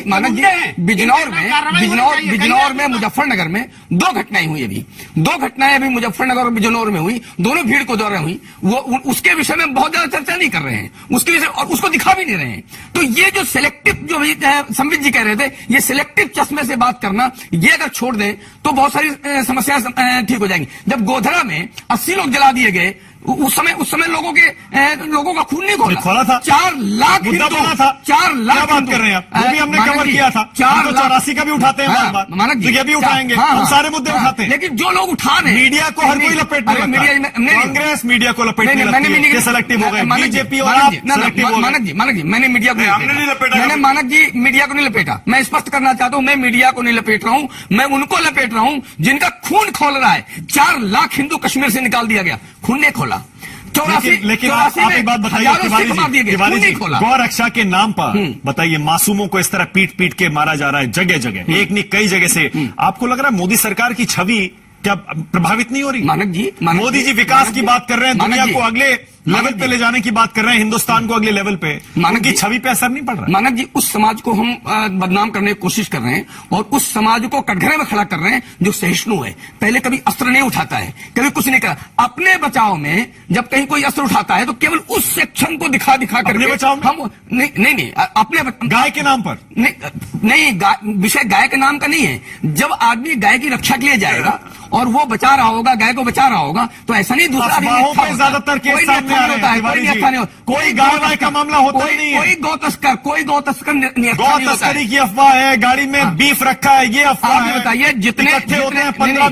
Speaker 6: मानक जी बिजनौर में मुजफ्फरनगर में दो घटनाएं हुई। अभी दो घटनाएं अभी मुजफ्फरनगर और बिजनौर में हुई, दोनों भीड़ को दौरान हुई। वो उसके विषय में बहुत ज्यादा चर्चा नहीं कर रहे हैं, उसके विषय और उसको दिखा भी नहीं रहे हैं। तो ये जो सिलेक्टिव जो संबित जी कह रहे थे, ये सिलेक्टिव चश्मे से बात करना, ये अगर छोड़ दें तो बहुत सारी समस्याएं ठीक हो जाएंगी। जब गोधरा में 80 लोग जला दिए गए, उस समय लोगों का खून नहीं खोला
Speaker 1: था।
Speaker 6: 4 लाख
Speaker 1: मुद्दा बना था।
Speaker 6: 4 लाख
Speaker 1: क्या बात कर रहे हैं आप? वो भी हमने कवर किया था।
Speaker 6: 4 लाख
Speaker 1: 84 का भी उठाते हैं बार बार।
Speaker 6: मानक जी
Speaker 1: तो ये भी उठाएंगे, हम सारे मुद्दे उठाते हैं।
Speaker 6: लेकिन जो लोग उठा रहे हैं,
Speaker 1: मीडिया को हर कोई लपेटने लगता है। कांग्रेस मीडिया को लपेटने लगती है कि सेलेक्टिव हो गए, बीजेपी और आप सेलेक्टिव हो गए।
Speaker 6: मानक जी मैंने मीडिया को नहीं लपेटा। मैंने मानक जी मीडिया को नहीं लपेटा। मैं स्पष्ट करना चाहता हूं, मैं मीडिया को नहीं लपेट रहा हूं, मैं उनको लपेट रहा हूं जिनका खून खोल रहा है। 4 लाख हिंदू कश्मीर से निकाल दिया गया, खून नहीं खोला।
Speaker 1: लेकिन आप एक बात बताइए तिवारी जी, गौ रक्षा के नाम पर बताइए मासूमों को इस तरह पीट पीट के मारा जा रहा है जगह जगह, एक नहीं कई जगह से। आपको लग रहा है मोदी सरकार की छवि क्या प्रभावित नहीं हो रही?
Speaker 6: मानक जी
Speaker 1: मोदी जी विकास की बात कर रहे हैं, दुनिया को अगले लेवल पे ले जाने की बात कर रहे हैं, हिंदुस्तान को अगले लेवल पे, उनकी छवि पे असर नहीं पड़ रहा?
Speaker 6: मानक जी उस समाज को हम बदनाम करने की कोशिश कर रहे हैं और उस समाज को कटघरे में खड़ा कर रहे हैं जो सहिष्णु है, पहले कभी अस्त्र नहीं उठाता है, कभी कुछ नहीं करा। अपने बचाव में जब कहीं कोई अस्त्र उठाता है तो केवल उस सेक्शन को दिखा कर
Speaker 1: बचाव में?
Speaker 6: हम नहीं अपने
Speaker 1: गाय के नाम पर
Speaker 6: नहीं, विषय गाय के नाम का नहीं है। जब आदमी गाय की रक्षा के लिए जाएगा और वो बचा रहा होगा, गाय को बचा रहा होगा, तो ऐसा नहीं दूसरा
Speaker 1: ज्यादातर केस सामने आ रहे हैं। कोई गाय वाय का मामला होता ही नहीं है।
Speaker 6: कोई गौ तस्कर
Speaker 1: गौ तस्करी की अफवाह है, गाड़ी में बीफ रखा है, ये अफवाह है।
Speaker 6: बताइए जितने
Speaker 1: होते हैं 15।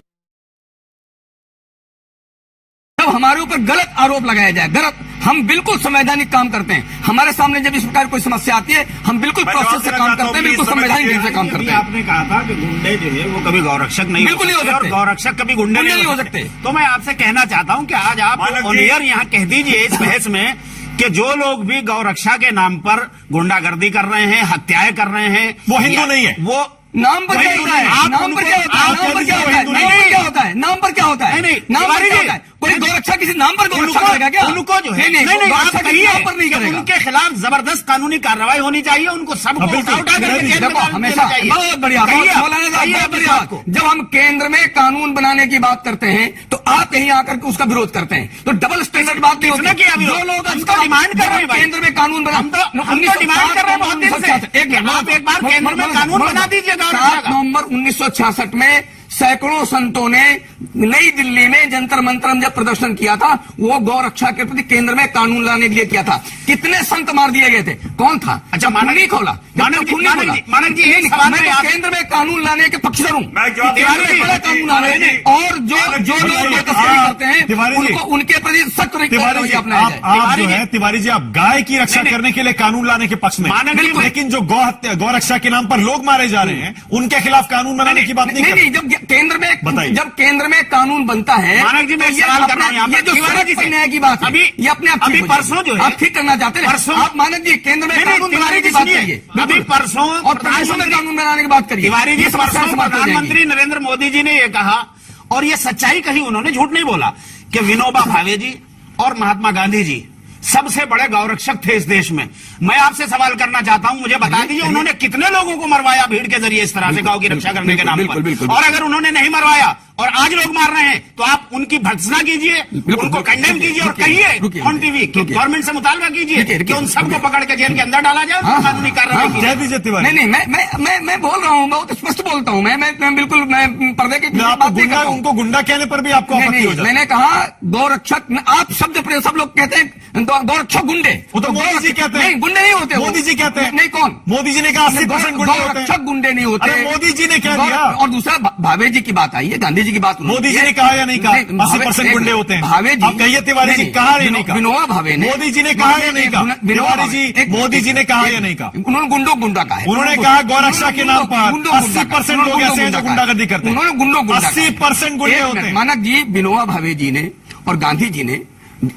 Speaker 6: जब हमारे ऊपर गलत आरोप लगाया जाए, गलत, हम बिल्कुल संवैधानिक काम करते हैं। हमारे सामने जब इस प्रकार कोई समस्या आती है हम बिल्कुल प्रोसेस से काम करते हैं, बिल्कुल संवैधानिक ढंग से काम करते हैं।
Speaker 5: आपने कहा था कि गुंडे जो है वो कभी गौरक्षक नहीं
Speaker 6: बिल्कुल नहीं हो सकते,
Speaker 5: गौरक्षक कभी गुंडे नहीं हो सकते। तो मैं आपसे कहना चाहता हूं कि आज आप ऑन एयर यहाँ कह दीजिए इस बहस में कि जो लोग भी गौरक्षा के नाम पर गुंडागर्दी कर रहे हैं, हत्याएं कर रहे हैं,
Speaker 1: वो हिंदू नहीं है।
Speaker 5: वो
Speaker 6: नाम पर क्या
Speaker 5: वही
Speaker 6: होता है?
Speaker 5: आप
Speaker 6: नाम पर क्या होता है?
Speaker 5: आप
Speaker 6: नाम पर क्या
Speaker 5: हिंदू
Speaker 6: होता है?
Speaker 5: हिंदू
Speaker 6: नाम पर क्या होता है? नाम पर क्या होता है?
Speaker 5: नहीं,
Speaker 6: नाम पर
Speaker 5: तिवारी
Speaker 6: क्या
Speaker 5: जी,
Speaker 6: होता है? कोई गौरक्षा किसी नाम पर गौरक्षा
Speaker 5: उनको
Speaker 6: करेगा क्या?
Speaker 5: उनको जो है
Speaker 6: नहीं गौरक्षा
Speaker 5: आप
Speaker 6: किसी
Speaker 5: कहिए
Speaker 6: नाम पर नहीं
Speaker 5: कि
Speaker 6: करेगा।
Speaker 5: उनके खिलाफ जबरदस्त कानूनी कार्रवाई होनी चाहिए, उनको सबको
Speaker 1: बिल्कुल।
Speaker 5: उठा करके जेल में
Speaker 6: देखो
Speaker 5: डाल
Speaker 6: हमेशा
Speaker 5: देना चाहिए।
Speaker 6: बहुत बढ़िया
Speaker 5: कहिए आप,
Speaker 6: मौलाना साहब,
Speaker 5: कहिए
Speaker 6: बहुत
Speaker 5: आप इस
Speaker 6: बढ़िया
Speaker 5: बात को।
Speaker 6: जब हम केंद्र में कानून बनाने की बात करते हैं तो आप यहीं आकर के उसका विरोध करते हैं, तो डबल स्टैंडर्ड बात नहीं
Speaker 5: किसने
Speaker 6: होती।
Speaker 5: किया विरोध?
Speaker 6: जो लोग
Speaker 5: हम तो डिमांड कर रहे हैं भाई।
Speaker 6: केंद्र में कानून बना,
Speaker 5: हम तो डिमांड कर रहे हैं बहुत दिन से।
Speaker 6: एक मिनट,
Speaker 5: आप एक बार केंद्र में कानून बना दीजिए गौरक्षा
Speaker 6: 7
Speaker 5: का।
Speaker 6: नवंबर 1966 में सैकड़ों संतों ने नई दिल्ली में जंतर मंतर जब प्रदर्शन किया था, वो गौरक्षा के प्रति केंद्र में कानून लाने के लिए किया था। कितने संत मार दिए गए थे? कौन था?
Speaker 5: अच्छा, मानक
Speaker 6: नहीं खोला,
Speaker 5: मानक जी एक सवाल
Speaker 6: मैं
Speaker 5: में
Speaker 6: तो
Speaker 5: आप-
Speaker 6: केंद्र में कानून लाने के पक्षधर हूं।
Speaker 3: मैं जवाब
Speaker 6: केंद्र में
Speaker 3: तिवारी
Speaker 6: बड़ा
Speaker 3: जी,
Speaker 6: कानून आ रहे हैं और जो लोग ये तस्करी करते हैं
Speaker 1: तिवारी जी,
Speaker 6: उनको उनके प्रति सख्त
Speaker 1: तिवारी जी,
Speaker 6: अपनाया
Speaker 1: आप
Speaker 6: जाए।
Speaker 1: जो है तिवारी जी, आप गाय की रक्षा
Speaker 5: नहीं,
Speaker 1: करने के लिए कानून लाने के पक्ष में,
Speaker 5: मानक जी,
Speaker 1: लेकिन जो गौरक्षा के नाम पर लोग मारे जा रहे हैं उनके खिलाफ कानून बनाने की बात नहीं कर
Speaker 6: नहीं, जब केंद्र
Speaker 1: बताइए।
Speaker 6: में जब केंद्र में कानून बनता है
Speaker 5: मानक जी, मैं
Speaker 6: तो ये
Speaker 5: सवाल कर रहा हूं यहाँ
Speaker 6: ये
Speaker 5: पर
Speaker 6: जो
Speaker 5: तिवारी जी से।
Speaker 6: न्याय की बात है,
Speaker 5: अभी-
Speaker 6: ये अपने आप
Speaker 5: अभी
Speaker 6: ठीक हो
Speaker 5: परसों
Speaker 6: जाएगी।
Speaker 5: जो है-
Speaker 6: आप ठीक करना चाहते हैं
Speaker 5: परसों-
Speaker 6: आप मानक जी केंद्र में
Speaker 5: नहीं,
Speaker 6: कानून
Speaker 5: तिवारी
Speaker 6: बनाने
Speaker 5: जी
Speaker 6: की बात
Speaker 5: सुनिए।
Speaker 6: करिए।
Speaker 5: अभी
Speaker 6: बिल्कुल।
Speaker 5: परसों
Speaker 6: और प्रदेशों में कानून बनाने की बात करिए।
Speaker 5: तिवारी जी,
Speaker 6: ये समस्या
Speaker 5: परसों
Speaker 6: समाप्त हो जाएगी।
Speaker 5: प्रधानमंत्री नरेंद्र मोदी जी ने यह कहा, और यह सच्चाई कही, उन्होंने झूठ नहीं बोला, कि विनोबा भावे जी और महात्मा गांधी जी सबसे बड़े गौरक्षक थे इस देश में। मैं आपसे सवाल करना चाहता हूं, मुझे बता दीजिए उन्होंने कितने लोगों को मरवाया भीड़ के जरिए इस तरह से गांव की रक्षा करने के नाम
Speaker 6: बिल्कुल,
Speaker 5: पर।
Speaker 6: बिल्कुल,
Speaker 5: और अगर उन्होंने नहीं मरवाया और आज लोग मार रहे हैं तो आप उनकी भर्त्सना कीजिए,
Speaker 6: बिल्कुल,
Speaker 5: उनको कंडेम
Speaker 6: रुकिए,
Speaker 5: कीजिए और
Speaker 6: रुकिए,
Speaker 5: कहिए
Speaker 6: रुकिए,
Speaker 5: ऑन टीवी कि
Speaker 6: रुकिए।
Speaker 5: गवर्नमेंट से मुतालबा कीजिए
Speaker 6: रुकिए,
Speaker 5: कि उन सबको
Speaker 6: रुकिए।
Speaker 5: पकड़ के जेल के अंदर डाला जाए
Speaker 6: हाँ,
Speaker 5: और कानूनी कार्रवाई
Speaker 6: हाँ,
Speaker 5: की
Speaker 1: कह
Speaker 5: जाए।
Speaker 1: दीजिए तिवारी।
Speaker 6: नहीं मैं बोल रहा हूँ, बहुत स्पष्ट बोलता हूँ। मैं बिल्कुल मैं पर्दे के पीछे
Speaker 1: आप
Speaker 6: बात नहीं
Speaker 1: गुंडा,
Speaker 6: करता हूं।
Speaker 1: उनको गुंडा कहने पर भी आपको
Speaker 6: नहीं,
Speaker 1: आपत्ति
Speaker 6: नहीं,
Speaker 1: हो जाती है।
Speaker 6: मैंने कहा गौरक्षक, आप शब्द प्रयोग, सब लोग कहते हैं गौरक्षक गुंडे।
Speaker 1: वो तो मोदी जी कहते हैं।
Speaker 6: नहीं, गुंडे नहीं होते वो।
Speaker 1: मोदी जी कहते हैं।
Speaker 6: नहीं, कौन?
Speaker 1: मोदी जी ने कहा 80% गुंडे होते हैं।
Speaker 6: गौरक्षक गुंडे नहीं होते।
Speaker 1: अरे मोदी जी ने कह
Speaker 6: गौर-
Speaker 1: दिया।
Speaker 6: और दूसरा भावे जी की बात आई है, गांधी जी की बात उन्होंने
Speaker 1: मोदी जी
Speaker 6: की है।
Speaker 1: ने कहा या नहीं कहा?
Speaker 6: नहीं,
Speaker 1: 80% गुंडे होते हैं।
Speaker 6: भावे जी,
Speaker 1: आप कहिए तिवारी जी, कहा या नहीं कहा?
Speaker 6: विनोबा भावे ने,
Speaker 1: मोदी जी ने कहा या नहीं कहा?
Speaker 6: विनोबा
Speaker 1: तिवारी जी,
Speaker 6: भावे-
Speaker 1: मोदी जी ने कहा या नहीं कहा?
Speaker 6: उन्होंने गुंडा कहा है।
Speaker 1: उन्होंने कहा गौरक्षा के नाम पर
Speaker 6: गुंडो गुंडा
Speaker 1: 80%
Speaker 6: कहा।
Speaker 1: लोग ऐसे हैं जो गुंडागर्दी करते हैं।
Speaker 6: उन्होंने गुंडो गुंडा कहा।
Speaker 1: 80% गुंडे
Speaker 6: एक
Speaker 1: होते
Speaker 6: मिनट,
Speaker 1: हैं।
Speaker 6: मानक जी, विनोबा भावे जी ने और गांधी जी ने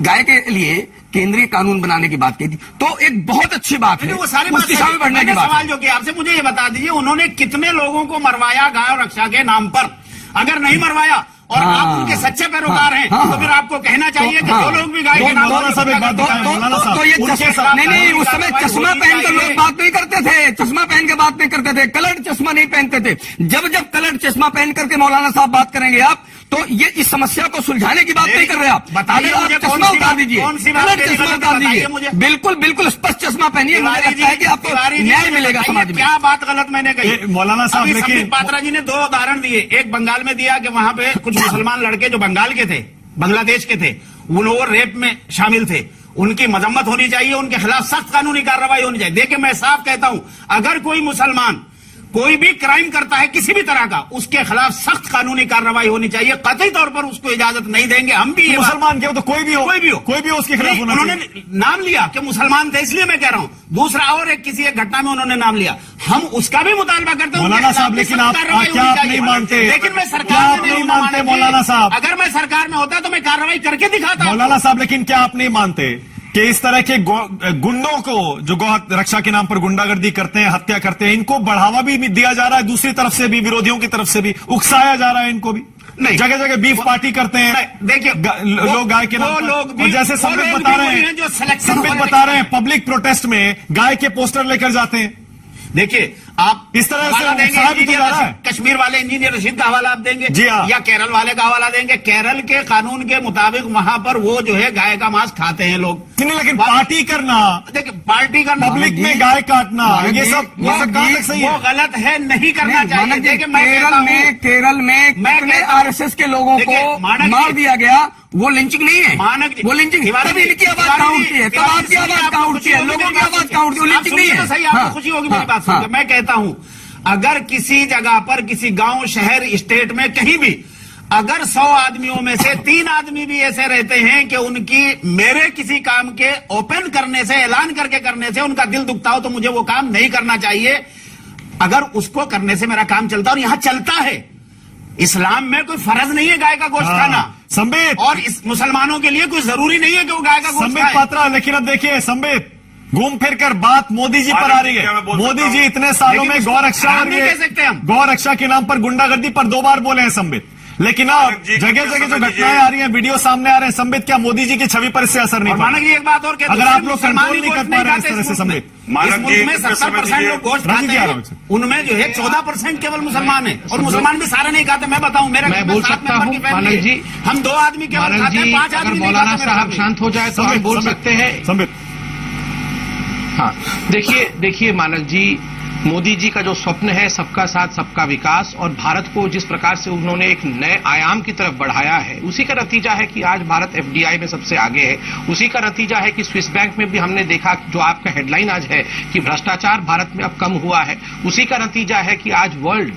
Speaker 6: गाय के लिए केंद्रीय कानून बनाने की बात की थी, तो एक बहुत अच्छी बात है।
Speaker 5: वो सारी
Speaker 6: उस दिशा में बढ़ने की
Speaker 5: मैंने
Speaker 6: बात
Speaker 5: सवाल
Speaker 6: है।
Speaker 5: जो किया आपसे, मुझे ये बता दीजिए उन्होंने कितने लोगों को मरवाया गाय रक्षा के नाम पर? अगर नहीं मरवाया और
Speaker 6: हाँ,
Speaker 5: आप उनके सच्चे पैरोकार हैं
Speaker 6: हाँ,
Speaker 5: तो फिर आपको कहना चाहिए कि
Speaker 6: हाँ,
Speaker 5: जो लोग भी गाय के नाम
Speaker 1: मौलाना साहब एक बात बताएं, मौलाना साहब,
Speaker 6: तो ये
Speaker 1: उनके
Speaker 6: चश्मा,
Speaker 1: साथ-
Speaker 6: नहीं उस समय चश्मा पहन कर लोग बात नहीं करते थे। चश्मा पहन के बात नहीं करते थे, कलर्ड चश्मा नहीं पहनते थे। जब कलर्ड चश्मा पहन करके मौलाना साहब बात करेंगे आप, तो ये इस समस्या को सुलझाने की बात नहीं कर रहे आप।
Speaker 5: बताइए
Speaker 6: अगर आप
Speaker 5: मुझे
Speaker 6: चश्मा उतार दीजिए,
Speaker 5: कौन सी बात
Speaker 6: कलर्ड
Speaker 5: मेरी
Speaker 6: चश्मा
Speaker 5: गलत
Speaker 6: उतार
Speaker 5: बताइए मुझे।
Speaker 6: दीजिए, बिल्कुल स्पष्ट चश्मा पहनिए। मुझे
Speaker 5: तिवारी
Speaker 6: लगता है कि आपको
Speaker 5: तिवारी जी,
Speaker 6: न्याय मिलेगा
Speaker 5: बताइए
Speaker 6: समाज में।
Speaker 5: क्या बात गलत मैंने कही?
Speaker 1: ये मौलाना साहब,
Speaker 5: अभी
Speaker 1: लेकिन-
Speaker 5: संबित पात्रा जी ने 2 उदाहरण दिए। एक बंगाल में दिया कि वहां पे कुछ मुसलमान लड़के जो बंगाल के थे, बांग्लादेश के थे, वो लोग रेप में शामिल थे, उनकी मजम्मत होनी चाहिए, उनके खिलाफ सख्त कानूनी कार्रवाई होनी चाहिए। देखिए मैं साफ कहता हूं, अगर कोई मुसलमान कोई भी क्राइम करता है किसी भी तरह का, उसके खिलाफ सख्त कानूनी कार्रवाई होनी चाहिए। कतई तौर पर उसको इजाजत नहीं देंगे हम भी। ये बात-
Speaker 1: मुसलमान के हो तो कोई भी हो, कोई भी हो उसके खिलाफ होना
Speaker 5: उन्होंने
Speaker 1: चाहिए।
Speaker 5: नाम लिया कि मुसलमान थे, इसलिए मैं कह रहा हूं। दूसरा और किसी एक घटना में उन्होंने नाम लिया, हम उसका भी मुतालबा करते हैं।
Speaker 1: मौलाना साहब, लेकिन आप क्या आप नहीं मानते?
Speaker 5: लेकिन मैं
Speaker 1: क्या
Speaker 5: सरकार
Speaker 1: आप
Speaker 5: में
Speaker 1: नहीं
Speaker 5: हूं,
Speaker 1: मानते
Speaker 5: मानक जी।
Speaker 1: मौलाना साहब?
Speaker 5: अगर मैं सरकार में होता तो मैं कार्रवाई करके दिखाता।
Speaker 1: मौलाना साहब, लेकिन क्या आप नहीं मानते कि इस तरह के गुंडों को जो गौ रक्षा के नाम पर गुंडागर्दी करते हैं, हत्या करते हैं, इनको बढ़ावा भी दिया जा रहा है, दूसरी तरफ से भी, विरोधियों की तरफ से भी उकसाया जा रहा है इनको भी?
Speaker 5: नहीं,
Speaker 1: जगह जगह बीफ पार्टी करते हैं।
Speaker 5: देखिए
Speaker 1: लोग गाय के नाम पर,
Speaker 5: लोग भी,
Speaker 1: और जैसे संबित बता रहे हैं,
Speaker 5: जो सिलेक्शन
Speaker 1: संबित बता रहे हैं, पब्लिक प्रोटेस्ट में गाय के पोस्टर लेकर जाते हैं।
Speaker 5: देखिए आप
Speaker 1: इस तरह से
Speaker 5: हवाला देंगे
Speaker 1: उत्साह भी तो जा रहा है।
Speaker 5: कश्मीर वाले इंजीनियर रशीद का हवाला आप देंगे,
Speaker 1: जी हाँ।
Speaker 5: या केरल वाले का हवाला देंगे। केरल के कानून के मुताबिक वहां पर वो जो है गाय का मांस खाते हैं लोग।
Speaker 1: नहीं, लेकिन पार्टी करना,
Speaker 5: देखिए पार्टी का
Speaker 1: पब्लिक में गाय काटना, ये सब कहां तक सही
Speaker 5: वो
Speaker 1: है?
Speaker 5: गलत है, नहीं करना चाहिए।
Speaker 6: मानक जी,
Speaker 5: देखिए मैं कहता हूं,
Speaker 6: केरल में
Speaker 5: मैं
Speaker 6: कितने
Speaker 5: कहता हूं-
Speaker 6: आरएसएस के लोगों
Speaker 5: देखिए,
Speaker 6: को
Speaker 5: मानक जी-
Speaker 6: मार दिया गया, वो लिंचिंग नहीं है।
Speaker 5: मानक जी-
Speaker 6: वो लिंचिंग,
Speaker 5: तिवारी
Speaker 6: तब
Speaker 5: जी-
Speaker 6: इनकी आवाज
Speaker 5: तिवारी
Speaker 6: कहाँ
Speaker 5: जी-
Speaker 6: उठती है, तब
Speaker 5: तिवारी
Speaker 6: आपकी
Speaker 5: जी,
Speaker 6: आवाज
Speaker 5: आपको
Speaker 6: कहाँ
Speaker 5: खुशी
Speaker 6: उठती है,
Speaker 5: होगी
Speaker 6: लोगों
Speaker 5: मेरी
Speaker 6: की
Speaker 5: बात
Speaker 6: आवाज
Speaker 5: सुन के।
Speaker 6: कहाँ उठती है, वो
Speaker 5: आप
Speaker 6: लिंचिंग
Speaker 5: सुनिए
Speaker 6: नहीं
Speaker 5: तो
Speaker 6: है।
Speaker 5: सही, आपको
Speaker 6: हाँ,
Speaker 5: खुशी होगी
Speaker 6: हाँ,
Speaker 5: मेरी बात सुन
Speaker 6: हाँ।
Speaker 5: के। मैं कहता हूं, अगर किसी जगह पर, किसी गांव, शहर, स्टेट में कहीं भी अगर 100 आदमियों में से 3 आदमी भी ऐसे रहते हैं कि उनकी मेरे किसी काम के ओपन करने से, ऐलान करके करने से उनका दिल दुखता हो, तो मुझे वो काम नहीं करना चाहिए। अगर उसको करने से मेरा काम चलता और यहां चलता है, इस्लाम में कोई फर्ज नहीं है गाय का गोश्त खाना,
Speaker 1: संबित,
Speaker 5: और इस मुसलमानों के लिए कोई जरूरी नहीं है कि वो गाय का गोश्त
Speaker 1: संबित
Speaker 5: खाए।
Speaker 1: पात्रा, लेकिन अब देखिए संबित, घूम फिर कर बात मोदी जी पर आ रही
Speaker 3: क्या मैं
Speaker 1: है।
Speaker 3: बोल
Speaker 1: मोदी
Speaker 3: सकता
Speaker 1: जी
Speaker 3: हूं?
Speaker 1: इतने सालों में गौरक्षा
Speaker 5: हम
Speaker 1: और
Speaker 5: नहीं
Speaker 1: ये
Speaker 5: कह सकते हम।
Speaker 1: गौरक्षा के नाम पर गुंडागर्दी पर 2 बार बोले हैं संबित, लेकिन अब
Speaker 3: मानक जी,
Speaker 1: जगह जगह जो घटनाएं आ रही हैं, वीडियो सामने आ रहे हैं संबित, क्या मोदी जी की छवि पर इससे असर नहीं
Speaker 5: और
Speaker 1: पड़ा?
Speaker 5: मानक जी एक बात और कहते हैं,
Speaker 1: अगर आप
Speaker 5: सिर्फ
Speaker 1: लोग
Speaker 5: मुसलमान
Speaker 1: कंट्रोल
Speaker 5: ही
Speaker 1: नहीं कर
Speaker 5: गोश्त
Speaker 1: पा रहे हैं इस
Speaker 5: खाते
Speaker 1: तरह से
Speaker 5: मुल्क में।
Speaker 1: संबित।
Speaker 3: मानक
Speaker 5: इस मुल्क
Speaker 3: जी,
Speaker 5: में
Speaker 3: कितने
Speaker 5: 70%
Speaker 3: समय
Speaker 5: लोग गोश्त
Speaker 1: राजीव
Speaker 5: खाते
Speaker 1: जी आ रहा
Speaker 5: हैं,
Speaker 1: हूं।
Speaker 5: उनमें जो है 14% केवल मुसलमान है, और मुसलमान भी सारे नहीं खाते। मैं बताऊं, मेरे
Speaker 4: मैं
Speaker 5: घर में
Speaker 4: बोल
Speaker 5: 7
Speaker 4: सकता
Speaker 5: मेंबर
Speaker 4: हूं,
Speaker 5: की फैमिली
Speaker 4: मानक
Speaker 5: है।
Speaker 4: जी,
Speaker 5: हम 2 आदमी केवल
Speaker 4: मानक
Speaker 5: खाते हैं,
Speaker 4: जी,
Speaker 5: 5
Speaker 4: अगर
Speaker 5: आदमी नहीं
Speaker 4: मौलाना
Speaker 5: खाते मेरे
Speaker 4: साहब
Speaker 5: घर में।
Speaker 4: शांत हो जाए तो आप बोल सकते हैं।
Speaker 1: संबित,
Speaker 4: हाँ, देखिए मानक जी, मोदी जी का जो स्वप्न है सबका साथ सबका विकास, और भारत को जिस प्रकार से उन्होंने एक नए आयाम की तरफ बढ़ाया है, उसी का नतीजा है कि आज भारत एफडीआई में सबसे आगे है। उसी का नतीजा है कि स्विस बैंक में भी हमने देखा जो आपका हेडलाइन आज है कि भ्रष्टाचार भारत में अब कम हुआ है। उसी का नतीजा है कि आज वर्ल्ड